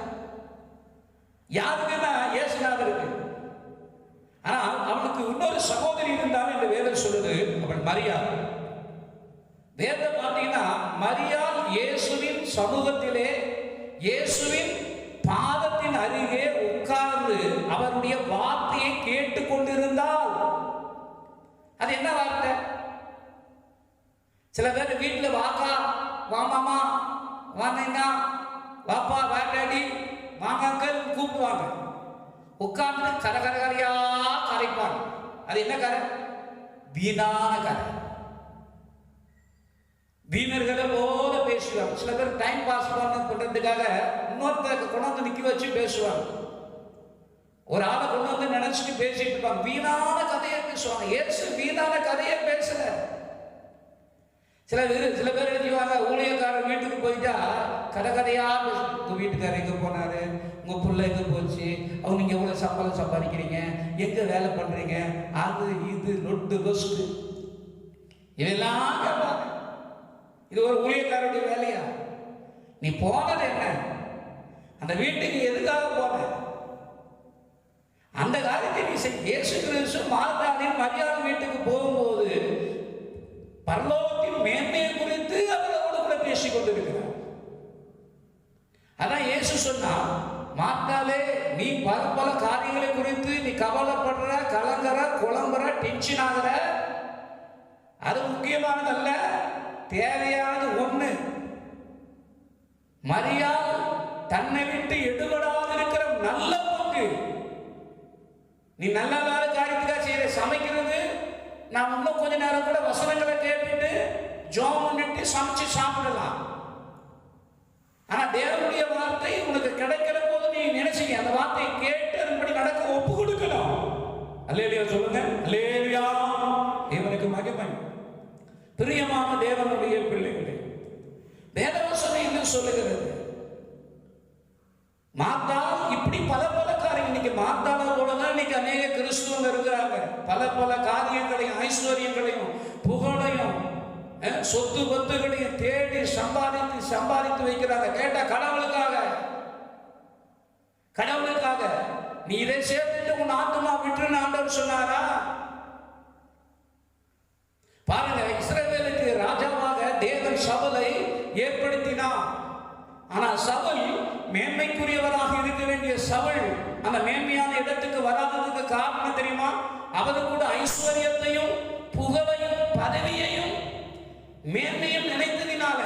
யாருக்குன்னா இயேசுநாதருக்கு. ஆனா அவனுக்கு இன்னொரு சகோதரி இருந்தாலும் இந்த வேதம் சொல்லுது, அவன் மரியாள். வேதம் பார்த்தீங்கன்னா மரியாள் இயேசுவின் சமூகத்திலே இயேசுவின் பாதத்தின் அருகே உட்கார்ந்து அவருடைய வார்த்தையை கேட்டுக் கொண்டிருந்தால். அது என்ன வார்த்தை? சில பேர் வீட்டில் வாக்கா, வா மாமா, வாங்க, வாப்பா, வாட்டாடி, வாங்கங்கள் கூப்பிடுவாங்க. உட்கார்ந்து கரகரையா கரைப்பாங்க. அது என்ன கரை? வீணான கரை. வீணர்களை போல பேசுவாங்க. சில பேர் டைம் பாஸ் பண்றதுக்காக இன்னொருத்தருக்கு கொண்டு வந்து நிக்க வச்சு பேசுவாங்க. ஒரு ஆளை கொண்டு வந்து நினைச்சிட்டு பேசிட்டு இருப்பாங்க. வீணான கதையை பேசுவாங்க. ஏசு வீணான கதையை பேசல. சில பேர் எழுதிவாங்க, ஊழியக்காரர் வீட்டுக்கு போயிட்டா கதையா உங்க வீட்டுக்காரர் எங்க போனாரு, உங்க பிள்ளை எங்க போச்சு, அவங்க நீங்க எவ்வளவு சம்பளம் சம்பாதிக்கிறீங்க, எங்க வேலை பண்றீங்க, அது இது லொட்டு லொஸ்ட் இதெல்லாம் கேட்பாங்க. இது ஒரு ஊழியக்காரருடைய வேலையா? நீ போனது என்ன? அந்த வீட்டுக்கு எதுக்காக போன? அந்த காரியத்தை நீ செய். இயேசு கிறிஸ்து மார்த்தாளின் மரியாள் வீட்டுக்கு போகும்போது பரலோகத்தின் மேன்மையை குறித்து அவரோடு கூட பேசிக் கொண்டிருக்கிறார். அதான் இயேசு சொன்னா, மார்த்தாளே, நீ பல காரியங்களை குறித்து நீ கவலைப்படுற, கலங்குற, குழம்புற, டென்ஷன் ஆகுற. அது முக்கியமானதல்ல, தேவையானது ஒண்ணு. மரியாள் தன்னை விட்டு எடுபடாது இருக்கிற நல்ல பங்கு. நீ நல்ல காரியத்துக்காக செய்யற சமைக்கிறது, நான் இன்னும் கொஞ்ச நேரம் கூட வசனங்களை கேட்டுட்டு ஜோம் பண்ணிட்டு சமைச்சு சாப்பிடலாம். ஆனா தேவனுடைய வார்த்தை உனக்கு கிடைக்கிற போது நீ நினைச்சீங்க அந்த வார்த்தையை கேட்டு அதன்படி நடக்க ஒப்பு கொடுக்கணும். அல்லேலூயா சொல்லுங்க. அல்லேலூயா. தேவனுக்கு மகிமை. பிரியமான தேவனுடைய பிள்ளைகளே, வேதவசனம் என்ன சொல்லுகிறது? மார்த்தாள் இப்படி பல காரியங்கள். இன்னைக்கு மார்த்தாளை போலதான் இன்னைக்கு அநேக கிறிஸ்துவங்க இருக்கிறாங்க. பல காரியங்களையும் ஐஸ்வர்யங்களையும் புகழையும் சொத்து பத்துகளையும் தேடி சம்பாதித்து வைக்கிறாங்க. கேட்ட கடவுளுக்காக நீ இதை சேர்த்துட்டு உன் ஆத்துமா விட்டுன்னு ஆண்டவர் சொன்னாரா? பாருங்க, இஸ்ரவேலுக்கு ராஜாவாக தேவன் சவுலை ஏற்படுத்தினார். ஆனா சவுல் மேன்மைக்குரியவராக இருக்க வேண்டிய சவுல் அந்த மேன்மையான இடத்துக்கு வராததுக்கு காரணம் தெரியுமா? அவருக்கு கூட ஐஸ்வர்யத்தையும் புகழையும் பதவியையும் மேன்மையும் நினைத்ததினால,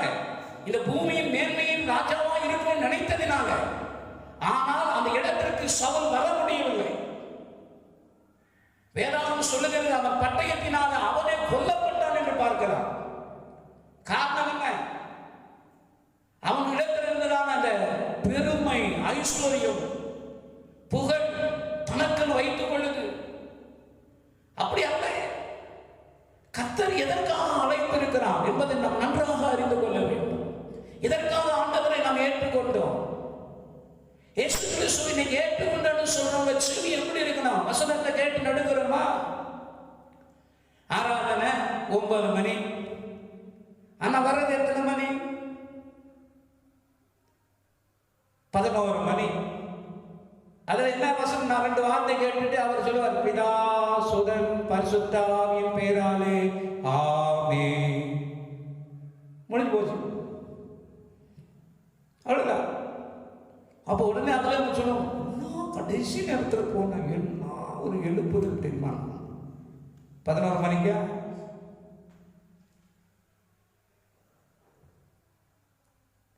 இந்த பூமியின் மேன்மையின் ராஜாவா இருக்கும் நினைத்ததினால. ஆனால் அந்த இடத்திற்கு சவுல் வர முடியவில்லை. வேதாகம் சொல்லுகிறது, அவன் பட்டயத்தினால அவனே கொல்லப்பட்டான் என்று பார்க்கிறான். காரணம் என்ன? அவன் இடத்திலிருந்ததான அந்த பெருமை, ஐஸ்வர்யம், புகழ் தனக்கு வைத்துக் கொள்ளுது. அப்படி அல்ல. கர்த்தர் எதற்காக அழைத்திருக்கிறார் என்பதை நாம் நன்றாக அறிந்து கொள்ள வேண்டும். இதற்காக ஆண்டவரை நாம் ஏற்றுக்கொண்டோம். இயேசு கிறிஸ்துவை ஏற்றுக்கொண்டு சொல்றவங்க செவி எப்படி இருக்கணும்? வசனத்தை கேட்டு நடுகிறோமா? ஆராதனை 9 மணி, ஆனா வர்றது எத்தனை மணி? 11 மணி. அதுல என்ன வசனம்? நான் 2 வார்த்தை கேட்டுட்டு அவர் சொல்லுவார், பிதா சுதன் பரிசுத்த ஆவியின் பெயராலே ஆமென். முடிஞ்சு போச்சு, அவ்வளவுதான். அப்போ உடனே அதுல சொல்லுவோம், கடைசி நேரத்தில் போன என்ன ஒரு எழுப்புதல் தெரியுமா? 11 மணிக்கா?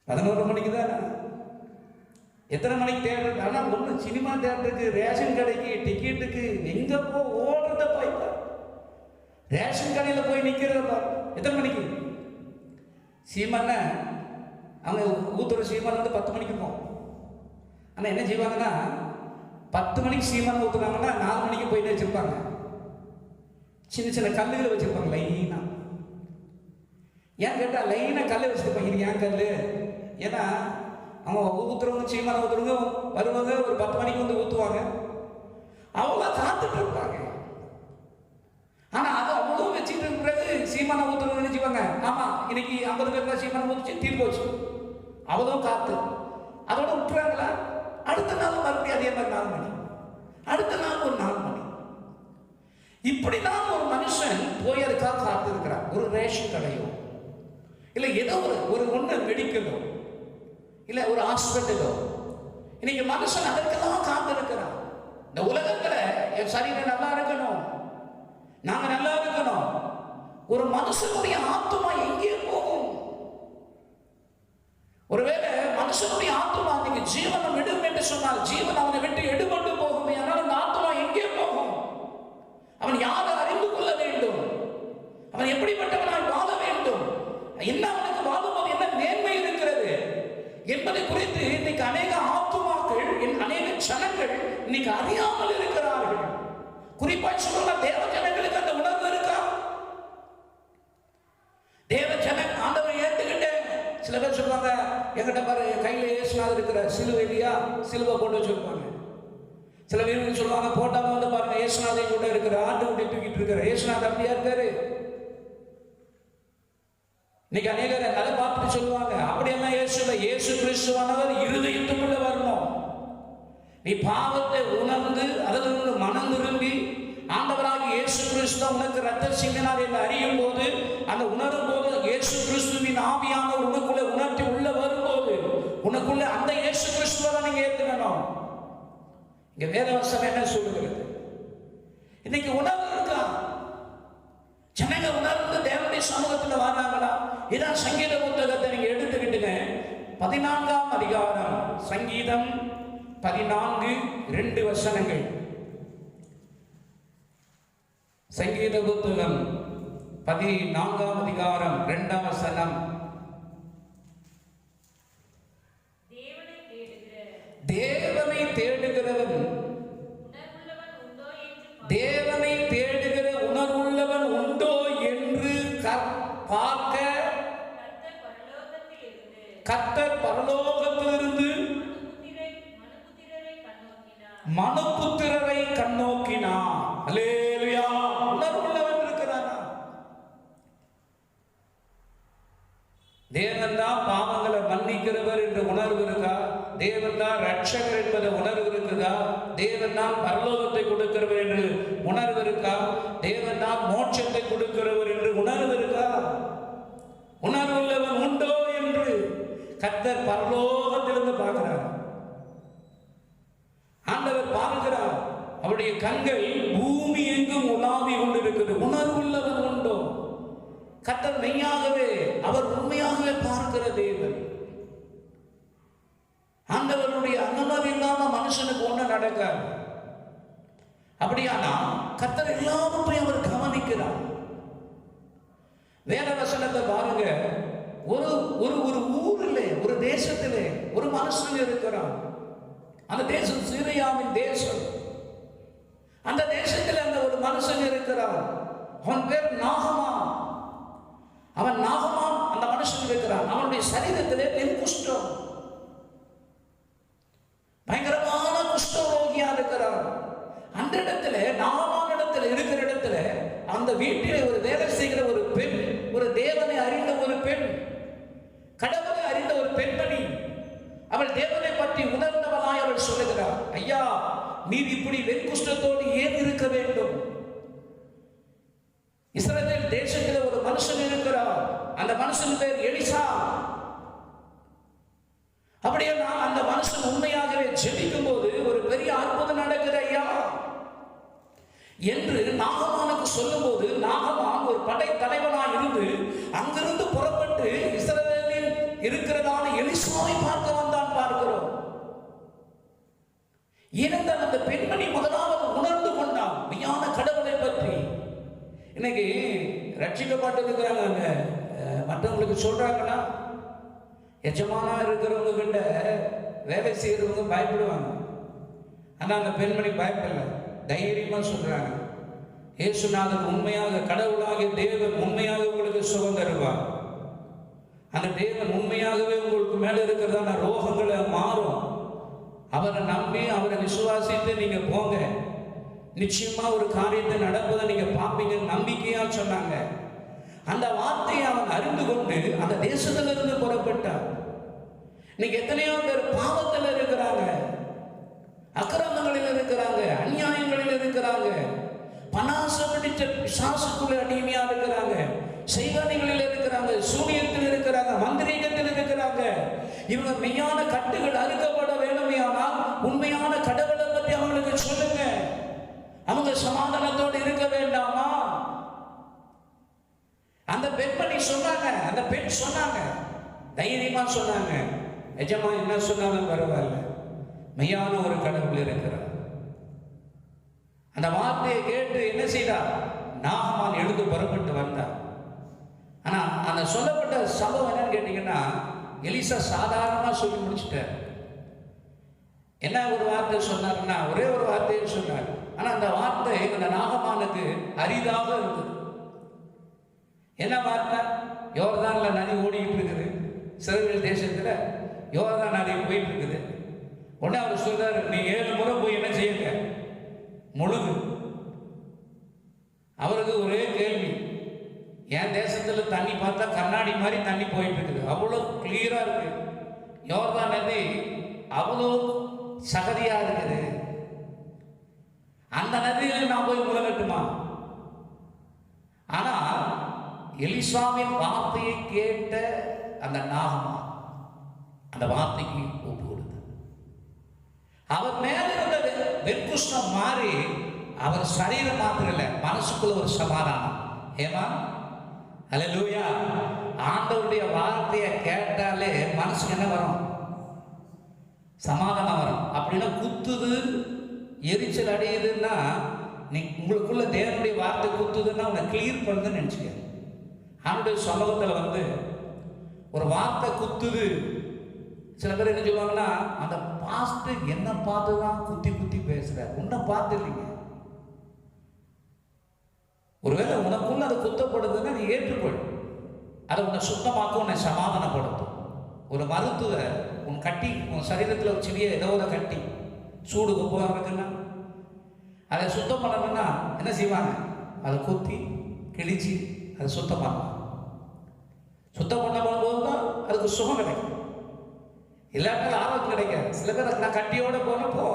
11 மணிக்கு தான். எத்தனை மணிக்கு தேட்டருக்கு? ஆனால் ஒன்று சினிமா தேட்டருக்கு, ரேஷன் கடைக்கு, டிக்கெட்டுக்கு எங்க போ ஓடுறத பாய்ப்பா. ரேஷன் கடையில் போய் நிற்கிறத எத்தனை மணிக்கு? சீமான அவங்க ஊத்துற சீமான் வந்து 10 மணிக்கு போகும். ஆனால் என்ன செய்வாங்கன்னா, 10 மணிக்கு சீமான் ஊற்றுனாங்கன்னா 4 மணிக்கு போயிட்டு வச்சிருப்பாங்க. சின்ன சின்ன கல்லுகளை வச்சிருப்பாங்க லைனா. ஏன் கேட்டால் லைனாக கல்லை வச்சுட்டு போய் ஏன் கல், ஏன்னா அவங்க ஊத்துறவங்க சீமான ஊத்துறவங்க வருவாங்க, ஒரு 10 மணிக்கு வந்து ஊற்றுவாங்க, அவங்க காத்துட்டு இருப்பாங்க. ஆனால் அது அவ்வளோ வச்சுட்டு பிறகு சீமான ஊத்துறவங்க நினைச்சுவாங்க, ஆமாம் இன்னைக்கு 50 பேர் சீமான ஊற்றி தீர்ப்பு வச்சு அவ்வளோ காத்து அதோட விட்டுறாங்களா? அடுத்த நாள் மறுபடியும் அதே மாதிரி 4 மணி, அடுத்த நாள் ஒரு 4 மணி. இப்படிதான் ஒரு மனுஷன் போய் அதுக்காக காத்து இருக்கிறான். ஒரு ரேஷன் கடையோ இல்லை ஏதோ ஒரு ஒன்று மெடிக்கலோ இல்லை ஒரு ஹாஸ்பிட்டலோ, இன்னைக்கு மனுஷன் அதற்கெல்லாம் காத்து இருக்கிறான். இந்த உலகத்துல என் சரீரம் நல்லா இருக்கணும், நாங்க நல்லா இருக்கணும். ஒரு மனுஷனுடைய ஆத்மா எங்கே போகும்? ஒருவேளை மனுஷனுடைய ஆத்மா நீங்க ஜீவனம் விடும் என்று சொன்னால் ஜீவன் அவனை விட்டு எடுபட்டு போகும். ஆனால் அந்த ஆத்மா எங்கே போகும்? அவன் யாரை அறிந்து கொள்ள வேண்டும்? அவன் எப்படிப்பட்டவனாய் வாழ வேண்டும்? என்ன அவனுக்கு வாழும்போது என்ன மேன்மை இருக்கிறது என்பதை குறித்து இன்னைக்கு அநேக ஆத்துமாக்கள், அநேக ஜனங்கள் இன்னைக்கு அறியாமல் இருக்கிறார்கள். குறிப்பாக சொல்ல தேவ ஜனங்களுக்கு அந்த உணர்வு இருக்கா? தேவ ஜன ஆண்டவரை ஏற்றுக்கிட்டு சில பேர் சொல்லுவாங்க, என்கிட்ட பாரு கையில இயேசுநாதர் இருக்கிற சிலுவை இல்லையா, சிலுவை போட்டு வச்சிருப்பாங்க. சில பேர் சொல்லுவாங்க, போட்டாலும் வந்து பாருங்க இயேசுநாதர் கூட இருக்கிற ஆட்டுக்குட்டி தூக்கிட்டு இருக்கிற இயேசுநாதர் அப்படியா இருக்காரு. இன்னைக்கு அநேகர் அதை பார்த்துட்டு சொல்லுவாங்க, அப்படியெல்லாம் இயேசு கிறிஸ்துவானவர் இருதயத்துக்குள்ள வரணும். நீ பாவத்தை உணர்ந்து அதிலிருந்து மனம் திரும்பி ஆண்டவராக இயேசு கிறிஸ்து உனக்கு ரத்த சிந்தினார் என்று அறியும் போது, அந்த உணரும் போது இயேசு கிறிஸ்துவின் ஆவியானவர் உனக்குள்ள உணர்த்தி உள்ள வரும்போது உனக்குள்ள அந்த இயேசு கிறிஸ்துவை தான் நீங்க ஏத்துக்கணும். இங்க வேதவசனம் என்ன சொல்லுகிறது? இன்னைக்கு உணர்வு இருக்கா? ஜனங்க உணர்ந்து தேவனுடைய சமூகத்தில் வராங்களா? இதான் சங்கீத புத்தகத்தை நீங்க எடுத்துக்கிட்டுங்க, 14ஆம் அதிகாரம், சங்கீதம் 14:2 வசனங்கள். சங்கீத புத்தகம் 14ஆம் அதிகாரம் 2ஆம் வசனம். தேவனை தேடுகிறவன், தேவனை தேடுகிற உணர்வுள்ளவன் உண்டோ என்று பார்க்க கர்த்தர் பரலோகத்திலிருந்து மனுபுத்திரரை கண்ணோக்கினார். அல்லேலூயா. உணர்வுள்ளவன் இருக்கிறானா? தேவன் தான் பாவங்களை மன்னிக்கிறவர் என்ற உணர்வு இருக்கா? தேவன் தான் ரட்சகர் என்பதை உணர்வு இருக்குதா? தேவன் தான் பரலோகத்தை கொடுக்கிறவர் என்று உணர்வு இருக்கா? தேவன் தான் மோட்சத்தை கொடுக்கிறவர் என்று உணர்வு இருக்கா? உணர்வுள்ளவன் உண்டோ என்று கர்த்தர் பரலோகத்திலிருந்து பார்க்கிறார். ஆண்டவர் பார்க்கிறார். அவருடைய கண்கள் பூமி எங்கும் உலாவி கொண்டிருக்கிறது. உணர்வுள்ளவன் உண்டோ? கர்த்தர் மெய்யாகவே, அவர் உண்மையாகவே பார்க்கிற தேவன். ஆண்டவருடைய அனுமதி இல்லாம மனுஷனுக்கு ஒண்ணு நடக்காது. அப்படியானா கர்த்தர் எல்லாவற்றையும் அவர் கவனிக்கிறார். வேத வசனத்தை பாருங்க. ஒரு ஒரு ஊரிலே, ஒரு தேசத்திலே ஒரு மனுஷன் இருக்கிறான். அந்த தேசம் சீரியாவின் தேசம். அந்த தேசத்தில் அந்த ஒரு மனுஷன் இருக்கிறான். அவன் பேர் நாகமான். அவன் நாகமான் அந்த மனுஷன் இருக்கிறான். அவனுடைய சரீரத்திலே பெண் குஷ்டம், பயங்கரமான குஷ்டரோகியா இருக்கிறான். அந்த இடத்துல நாகமான் இடத்துல இருக்கிற இடத்துல அந்த வீட்டிலே ஒரு வேலை செய்கிற ஒரு பெண், ஒரு தேவனை அறிந்த ஒரு பெண், கடவுளை அறிந்த ஒரு பெண்மணி, அவள் தேவனை பற்றி உணர்ந்தவளாய் அவள் சொல்லுகிறார், ஐயா நீர் இப்படி வெண்குஷ்டத்தோடு ஏன் இருக்க வேண்டும்? இஸ்ரவேல் தேசத்தில் ஒரு மனுஷன் இருக்கிறார். அந்த மனுஷன் பேர் எலிசா. அப்படியே நான் அந்த மனுஷன் உண்மையாகவே ஜெபிக்கும் போது ஒரு பெரிய அற்புதம் நடக்குது ஐயா என்று நாகமானுக்கு சொல்லும் போது, நாகமான் ஒரு படை தலைவனாய் இருந்து அங்கிருந்து புறப்பட்டு இஸ்ரவேலில் இருக்கிறதான எலிசாவை பார்க்க வந்தான் பார்க்கிறோம். ஏனென்றால் அந்த பெண்மணி முதலாவது உணர்ந்து கொண்டான் மெய்யான கடவுளை பற்றி. இன்னைக்கு ரட்சிக்கப்பட்டிருக்கிறாங்க, மற்றவங்களுக்கு சொல்றாங்கன்னா எஜமானா இருக்கிறவங்க கிட்ட வேலை செய்யறவங்க பயப்படுவாங்க. ஆனா அந்த பெண்மணி பயப்படல, தைரியமா சொல்றாங்க, இயேசுநாதன் உண்மையாக கடவுளாகிய தேவன் உண்மையாக உங்களுக்கு சுகம் தருவார். அந்த தேவன் உண்மையாகவே உங்களுக்கு மேல இருக்கிறதான ரோகங்களை மாறும். அவரை நம்பி அவரை விசுவாசித்து நீங்க போங்க, நிச்சயமா ஒரு காரியத்தை நடப்பதை நீங்க பார்ப்பீங்க நம்பிக்கையா சொன்னாங்க. அந்த வார்த்தையை அவன் அறிந்து கொண்டு அந்த தேசத்திலிருந்து புறப்பட்டான். இன்னைக்கு எத்தனையோ பேர் பாவத்தில் இருக்கிறாங்க, அக்கிரமங்களில் இருக்கிறாங்க, அநியாயங்களில் இருக்கிறாங்க, பணாசை பிடிச்ச பிசாசுக்குள்ள அடிமையா இருக்கிறாங்க, செய்வனைகளில் இருக்கிறாங்க, சூனியத்தில் இருக்கிறாங்க, மந்திரீகத்தில் இருக்கிறாங்க. இவங்க மெய்யான கட்டுகள் அறுக்கப்பட வேண்டுமே, ஆனால் உண்மையான கடவுளை பற்றி அவங்களுக்கு சொல்லுங்க. அவங்க சமாதானத்தோடு இருக்க வேண்டாமா? அந்த பெண்மணி சொன்னாங்க, அந்த பெண் சொன்னாங்க, தைரியமா சொன்னாங்க, எஜமா என்ன சொன்னாலும் பரவாயில்ல, மெய்யான ஒரு கடவுள் இருக்கிறார். அந்த வார்த்தையை கேட்டு என்ன செய்தார்? நாகமான் எழுந்து புறப்பட்டு வந்தார். ஆனா அந்த சொல்லப்பட்ட சம்பவம் என்னன்னு கேட்டீங்கன்னா, எலிசா சாதாரணமா சொல்லி முடிச்சுட்டார். என்ன ஒரு வார்த்தை சொன்னார்னா, ஒரே ஒரு வார்த்தையை சொன்னார். ஆனா அந்த வார்த்தை அந்த நாகமானுக்கு அரிதாக இருந்தது. என்ன வார்த்தை? யோர்தான்ல நதி ஓடிக்கிட்டு இருக்குது, இஸ்ரவேல் தேசத்துல யோர்தான் நதி போயிட்டு இருக்குது. உடனே அவர் சொல்றாரு, நீ 7 முறை போய் என்ன செய்யுங்க, முழுகு. அவருக்கு ஒரே கேள்வி, என் தேசத்துல தண்ணி பார்த்தா கண்ணாடி மாதிரி தண்ணி போயிட்டு இருக்குது, அவ்வளவு கிளியரா இருக்கு. யோர்தான் நதி அவ்வளோ சகதியா இருக்குது, அந்த நதியில் நான் போய் முழுகட்டுமா? ஆனா எலிசாவின் வார்த்தையை கேட்ட அந்த நாகமா அந்த வார்த்தைக்கு ஒப்பு கொடுத்தார். அவர் மேல இருந்த வெண்குஷ்ணம் மாறி அவர் சரீரம் மாத்திரம் இல்லை, மனசுக்குள்ள ஒரு சமாதானம். ஏமா அல்லேலூயா. ஆண்டவருடைய வார்த்தையை கேட்டாலே மனசுக்கு என்ன வரும்? சமாதானம் வரும். அப்படின்னா குத்துது, எரிச்சல் அடையுதுன்னா, நீ உங்களுக்குள்ள தேவனுடைய வார்த்தை குத்துதுன்னா உன்னை கிளியர் பண்ணுதுன்னு நினைச்சுக்க. ஆண்டவருடைய சமூகத்தில் வந்து ஒரு வார்த்தை குத்துது. சில பேர் என்ன சொல்லுவாங்கன்னா, அந்த பாஸ்ட் என்ன பார்த்து தான் குத்தி குத்தி பேசுற, உன்னை பார்த்து இல்லைங்க. ஒருவேளை உனக்குள்ள அது குத்தப்படுதுன்னா நீ ஏற்றுக்கொள், அதை உன்னை சுத்தமாக்கும், உன்னை சமாதானப்படுத்தும். ஒரு மருத்துவர் உன் கட்டி, உன் சரீரத்தில் ஒரு சிறிய ஏதோ ஒரு கட்டி சூடு கொப்பாக இருக்குன்னா அதை சுத்தம் பண்ணணும்னா என்ன செய்வாங்க? அதை குத்தி கிழிச்சு அதை சுத்தம் பண்ணலாம். சுத்தம் பண்ண போகும்போது தான் அதுக்கு சுகம் கிடைக்கும், இல்லாட்டாலும் ஆரோக்கியம் கிடைக்காது. சில பேர் நான் கட்டியோட போனப்போ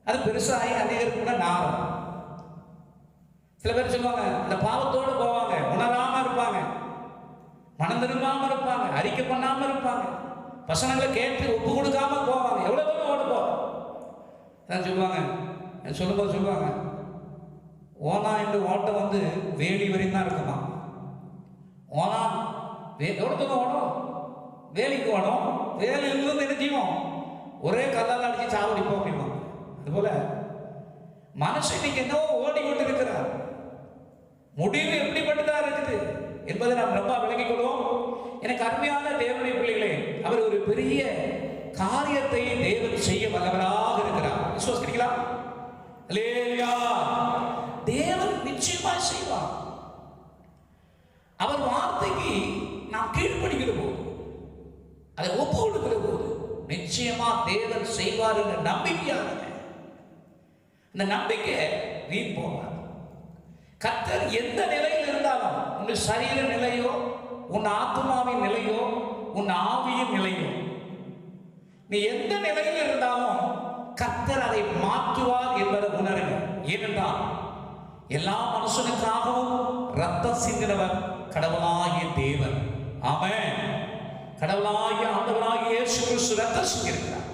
அது பெருசாகி அதிகரிக்கும்னா நாரும். சில பேர் சொல்லுவாங்க, அந்த பாவத்தோடு போவாங்க, உணராம இருப்பாங்க, மனம் திரும்பாம இருப்பாங்க, அறிக்கை பண்ணாம இருப்பாங்க, வசனங்களை கேட்டு ஒப்பு கொடுக்காம போவாங்க. எவ்வளவு தூரம் ஓட போவாங்க சொல்லுவாங்க. சொல்லும்போது சொல்லுவாங்க, ஓனா என்று ஓட்டம் வந்து வேலி வரையும் தான் இருக்குமா. ஓனா எவ்வளவு தூரம் ஓடும்? வேலிக்கு ஓடும். வேலியிலிருந்து என்ன செய்வோம்? ஒரே கல்லால் அடிச்சு சாவடிப்போம் அப்படிமா. அதுபோல மனுஷன் இன்னைக்கு என்னவோ ஓடிக்கொண்டு இருக்கிறார். முடிவு எப்படிப்பட்டதா இருக்குது என்பதை நாம் ரொம்ப விளங்கிக் கொள்வோம். எனக்கு அருமையான தேவனுடைய பிள்ளைகளே, அவர் ஒரு பெரிய காரியத்தை தேவன் செய்ய வல்லவராக இருக்கிறார். விசுவாசிக்கிறீங்களா? அல்லேலூயா. தேவன் நிச்சயமா செய்வார். அவர் வார்த்தைக்கு நாம் கீழ்ப்படுகிற போது, அதை ஒப்பு கொடுக்கிற போது நிச்சயமா தேவன் செய்வார் என்ற நம்பிக்கையாக, இந்த நம்பிக்கை வீண் போவார். கர்த்தர் எந்த நிலையில் இருந்தாலும், உங்கள் சரீர நிலையோ, உன் ஆத்மாவின் நிலையோ, உன் ஆவியின் நிலையோ, நீ எந்த நிலையில் இருந்தாலும் கர்த்தர் அதை மாற்றுவார் என்பதை உணருங்க. ஏனென்றால் எல்லா மனுஷனுக்காகவும் ரத்தம் சிந்தினவர் கடவுளாகிய தேவன். ஆமென். கடவுளாகிய ஆண்டவராகிய இயேசு கிறிஸ்து ரத்தம் சிந்திருக்கிறார்.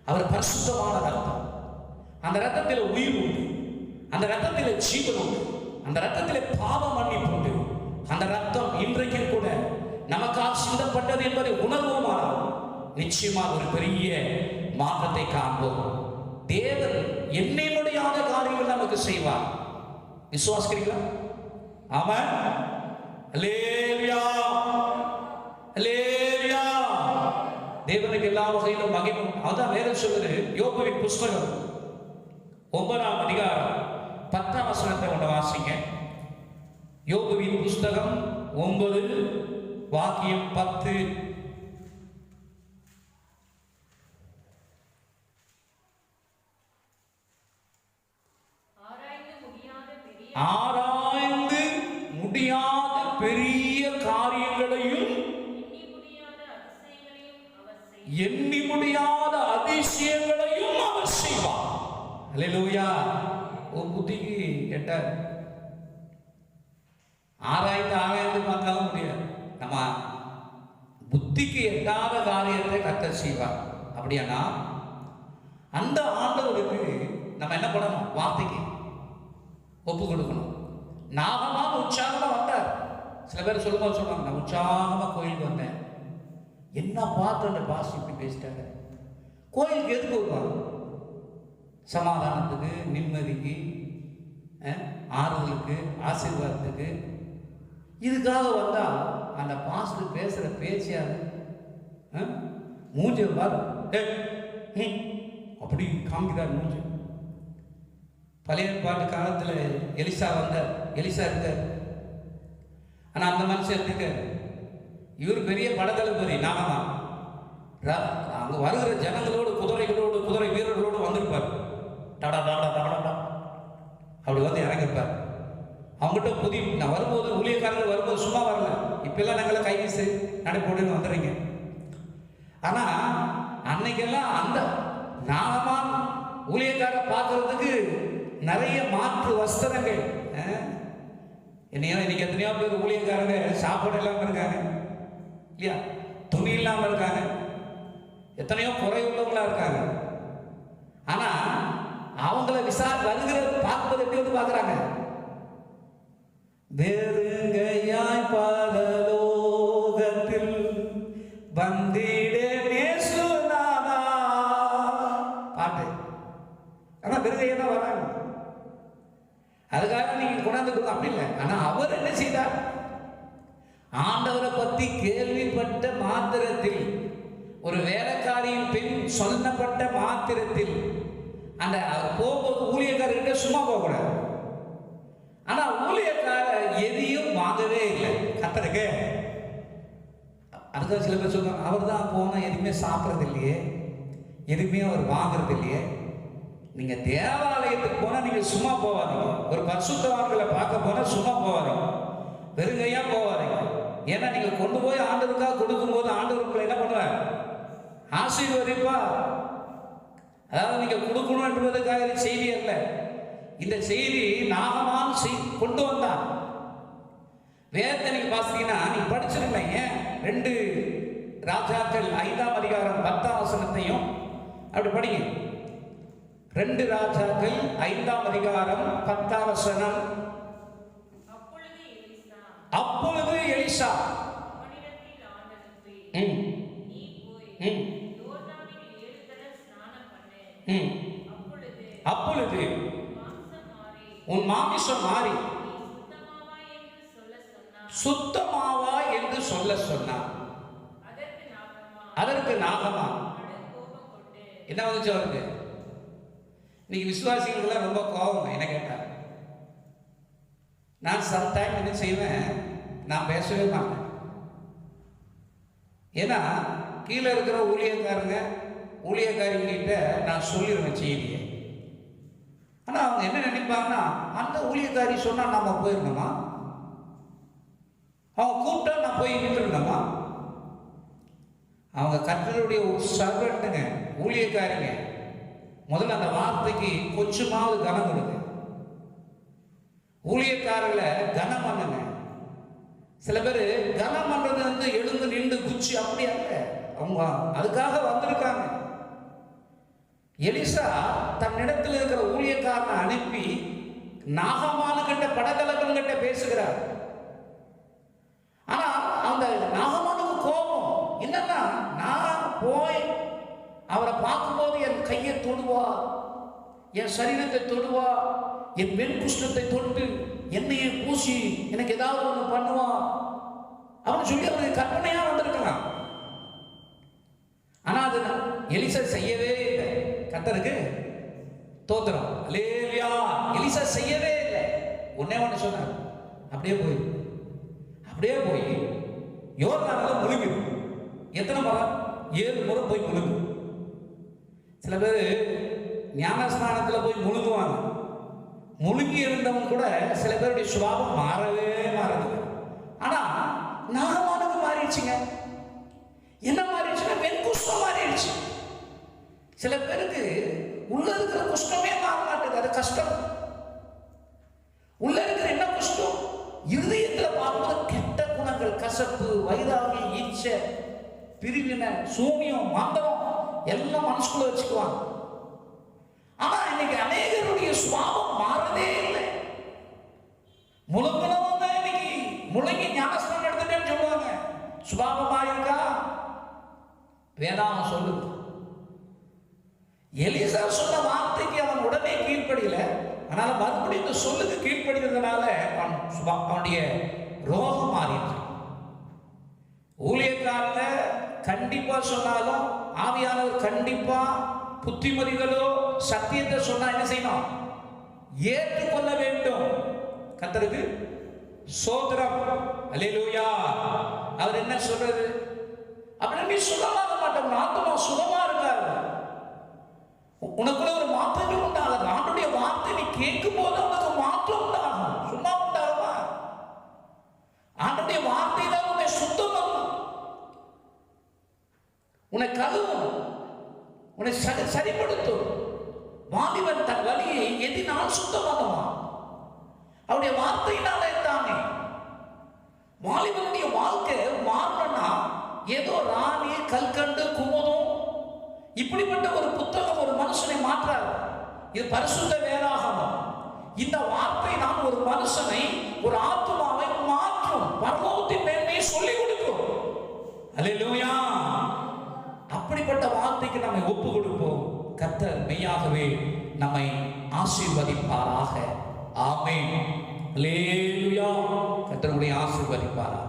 அவர் பரிசுத்தமான ரத்தம். அந்த ரத்தத்தில் உயிர் உண்டு, அந்த ரத்தத்தில் ஜீவன் உண்டு, அந்த ரத்தத்தில் பாவ மன்னிப்பு உண்டு. அந்த ரத்தம் இன்றைக்கு கூட நமக்காக சிந்தப்பட்டது என்பதை உணர்வோமானால் நிச்சயமாக ஒரு பெரிய மாற்றத்தை காண்போம். தேவன் என்னை முடியாத காரியங்கள் நமக்கு செய்வார். விசுவாசிக்கிறீங்களா? ஆமென். அல்லேலூயா, அல்லேலூயா. தேவனுக்கு எல்லா வகையிலும் மகிமை. அதான் வேதம் சொல்லுது. யோபுவின் புஸ்தகம் 9ஆம் அதிகாரம் 10ஆம் வசனத்தை கொண்டு வாசிங்க. யோபுவின் புஸ்தகம் 9 வாக்கியம் 10. ஆராய்ந்து முடியாத பெரிய காரியங்களையும் எண்ணி முடியாத அதிசயங்களையும் அவர் செய்வார். அல்லேலூயா. உன் புத்திக்கு எட்ட ஆராய்ந்து பார்க்கவும் முடியாது. நம்ம புத்திக்கு எட்டாத காரியத்தை கர்த்தர் செய்வார். அப்படியானா அந்த ஆண்டவருக்கு நம்ம என்ன பண்ணணும்? வார்த்தைக்கு ஒப்பு கொடுக்கணும். நாகமாக உற்சாகமா வந்தார். சில பேர் சொல்லும்போது சொல்லுவாங்க, நான் உற்சாகமா கோயிலுக்கு வந்தேன், என்ன பார்த்து அந்த பாஸ் இப்படி பேசிட்டாங்க. கோயிலுக்கு எதுக்கு வருவாங்க? சமாதானத்துக்கு, நிம்மதிக்கு, ஆறுதலுக்கு, ஆசீர்வாதத்துக்கு. இதுக்காக வந்தா அந்த பாஸ்டர் பேசுற பேச்சியாது மூஞ்சி பாரு அப்படி காமிக்கிறார் மூஞ்சி. பழைய பாட்டு காலத்தில் எலிசா வந்தார், எலிசா இருக்கார். ஆனால் அந்த மனுஷன் இருக்க இவர் பெரிய படதளபதி நாகமா. அங்கே வருகிற ஜனங்களோடு குதிரைகளோடு குதிரை வீரர்களோடு வந்திருப்பார். டடா டாடா டாடா அப்படி வந்து இறங்கிருப்பார். அவங்ககிட்ட நான் வரும்போது ஊழியக்காரர்கள் வரும்போது சும்மா வரல. இப்பெல்லாம் நாங்கள கை வீசு நடைபோடுன்னு வந்துடுறீங்க. ஆனால் அன்னைக்கெல்லாம் அந்த நாகமான் ஊழியக்கார பார்க்கறதுக்கு நிறைய மாற்று வஸ்திரங்கள். இன்னைக்கு எத்தனையோ பேர் ஊழியக்காரங்க சாப்பாடு இல்லாமல் இருக்காங்க இல்லையா, துணி இல்லாமல் இருக்காங்க, எத்தனையோ குறை உள்ளவங்களா இருக்காங்க. ஆனா அவங்கள வருகிற பார்ப்பது எப்படி வந்து பார்க்கறாங்க? வெறுங்கையாய் பரலோகத்தில் வந்திடே நேசுநாதா பாட்டு. ஆனா வெறுங்கையா தான் வராங்க. அதுக்காக நீங்க கொண்டாந்து அப்படி இல்லை. ஆனா அவர் என்ன செய்தார்? ஆண்டவரை பத்தி கேள்விப்பட்ட மாத்திரத்தில், ஒரு வேலைக்காரியின் பெண் சொல்லப்பட்ட மாத்திரத்தில், அந்த போகும்போது ஊழியக்காரர்கிட்ட சும்மா போகக்கூடாது. ஆனா ஊழியக்காரர் எதையும் வாங்கவே இல்லை கர்த்தருக்கு. அதுக்காக சில பேர் சொல்லுவாங்க, அவர் தான் போனா எதுவுமே சாப்பிட்றது இல்லையே, எதுவுமே அவர் வாங்குறது இல்லையே. நீங்க தேவாலயத்துக்கு போனா நீங்க சும்மா போவாதீங்க. ஒரு பரிசுத்தவான்களை பார்க்க போனா சும்மா போவாதீங்க, வெறுங்கையா போவாதீங்க. ஏன்னா நீங்க கொண்டு போய் ஆண்டவருக்காக கொடுக்கும் போது ஆண்டவருக்குள்ள என்ன பண்ணுவார்? ஆசீர்வதிப்பா. அதாவது நீங்க கொடுக்கணும் என்பதற்காக செய்தி அல்ல. இந்த செய்தி நாகமான் கொண்டு வந்தான். வேதத்தை நீங்க பாத்தீங்கன்னா நீங்க படிச்சிருக்கீங்க. 2 ராஜாக்கள் 5ஆம் அதிகாரம் 10ஆம் வசனத்தையும் அப்படி படிங்க. 2 ராஜாக்கள் 5ஆம் அதிகாரம் 10ஆம் வசனம். அப்பொழுது எலிசா அப்பொழுது உன் மாமிசம் மாறி சுத்தமாவா என்று சொல்ல சொன்னார். அதற்கு நாகமா என்ன வந்துச்சு அவருக்கு? இன்னைக்கு விசுவாசிகளுக்கெல்லாம் ரொம்ப கோபம். என்ன கேட்டா, நான் சம்டைம் என்ன செய்வேன், நான் பேசவே மாட்டேன். ஏன்னா கீழே இருக்கிற ஊழியக்காரிகிட்ட நான் சொல்லிடுவேன் செய்தியை. ஆனால் அவங்க என்ன நினைப்பாங்கன்னா, அந்த ஊழியக்காரி சொன்னா நாம போயிருந்தோமா, அவங்க கூப்பிட்டா நான் போய் நின்றுடணுமா? அவங்க கர்த்தருடைய சர்வெண்ட்டுங்க, ஊழியக்காரிங்க. முதல்ல அந்த வார்த்தைக்கு கொஞ்சமாவது கனம் கொடுங்க. ஊழியக்காரர்களை கனம் பண்ணுங்க. சில பேர் கனம் பண்றது வந்து எழுந்து நின்று குச்சி அப்படி அல்ல. அவங்க அதுக்காக வந்திருக்காங்க. எலிசா தன்னிடத்தில் இருக்கிற ஊழியக்காரனை அனுப்பி நாகமானு கிட்ட படகலக்கன் கிட்ட பேசுகிறார். ஆனா அந்த நாகமானுக்கு கோபம் என்னன்னா, நான் போய் அவரை பார்க்கும்போது என் கையை தொடுவா, என் சரீரத்தை தொடுவா, என் பெண் குஷ்டத்தை தொட்டு என்னையே பூசி எனக்கு ஏதாவது ஒன்று பண்ணுவா அவனு சொல்லி அவனுக்கு கற்பனையா வந்திருக்கலாம். ஆனா அது எலிசா செய்யவே இல்லை. கர்த்தருக்கு தோத்திரம், அல்லேலூயா. எலிசா செய்யவே இல்லை. ஒன்னே ஒன்று சொன்னார், அப்படியே போய் யோர்தானில் முழுகுது. எத்தனை முறை? 7 முறை போய் முழுகு. சில பேர் ஞானஸ்நானத்தில் போய் முழுகுவாங்க. முழுகி இருந்தவங்க கூட சில பேருடைய சுபாவம் மாறவே மாறாது. ஆனா நாகமானுக்கு மாறிடுச்சுங்க. என்ன மாறிடுச்சுன்னா வெண்குஷ்டம் மாறிடுச்சு. சில பேருக்கு உள்ள இருக்கிற குஷ்டமே மாற மாட்டேது. அது கஷ்டம். உள்ள இருக்கிற என்ன குஷ்டம்? இருதயத்துல பார்க்கும்போது கெட்ட குணங்கள், கசப்பு, வைராகியம், ஈச்சை, பிரிவினை, சூனியம், மந்திரம் எல்லாம் மனசுக்குள்ள வச்சுக்குவாங்க. ஆனா இன்னைக்கு அநேகருடைய சுபாவம் மாறதே இல்லை. முழுங்கினவங்க தான் இன்னைக்கு முழுங்கி ஞானஸ்தானம் எடுத்துட்டேன்னு சொல்லுவாங்க. சுபாவமா இருக்கா? வேதாகம் சொல்லுது. எலிசா சொன்ன வார்த்தைக்கு அவன் உடனே கீழ்ப்படியல. அதனால மறுபடியும் இந்த சொல்லுக்கு கீழ்ப்படுகிறதுனால அவனுடைய ரோகம் மாறிடுச்சு. ஊழியக்காரங்க கண்டிப்பா சொன்னாலும் ஆவியானவர் கண்டிப்பா புத்திமதிகளோ சத்தியத்தை சொன்னா என்ன செய்யணும்? ஏற்றுக்கொள்ள வேண்டும். கர்த்தருக்கு ஸ்தோத்திரம். அல்லேலூயா. அவர் என்ன சொல்றது? அப்படி நீ சுகமாக மாட்டோம், ஆத்மா சுகமா இருக்காது. உனக்குள்ள ஒரு மாற்றங்கள் உண்டாகும். ஆண்டுடைய வார்த்தை நீ கேட்கும் போது உனக்கு மாற்றம் உண்டாகும். சும்மா உண்டாகுமா? ஆண்டுடைய வார்த்தை தான் உன்னை சுத்தம் பண்ணும், உன்னை கழுவும், உன்னை சரிப்படுத்தும். வாலிபன் தன் வழியை எதினால் சுத்தம் பண்ணுவான்? அவருடைய வார்த்தையினாலே தானே. வாலிபனுடைய வாழ்க்கை மாறணும்னா ஏதோ ராணி, கல்கண்டு, குமுதம் இப்படிப்பட்ட ஒரு புத்தகம் ஒரு மனுஷனை மாற்றாது. இது பரிசுத்த வேதாகமம். இந்த வார்த்தை தான் ஒரு மனுஷனை, ஒரு ஆத்துமாவை மாற்றும். பரலோகத்தின் மேன்மையை சொல்லிக் கொடுக்கும். அல்லேலூயா. அப்படிப்பட்ட வார்த்தைக்கு நம்மை ஒப்பு கொடுப்போம். கர்த்தர் மெய்யாகவே நம்மை ஆசீர்வதிப்பாராக. ஆமென். அல்லேலூயா. கர்த்தர் நம்மை ஆசீர்வதிப்பாராக.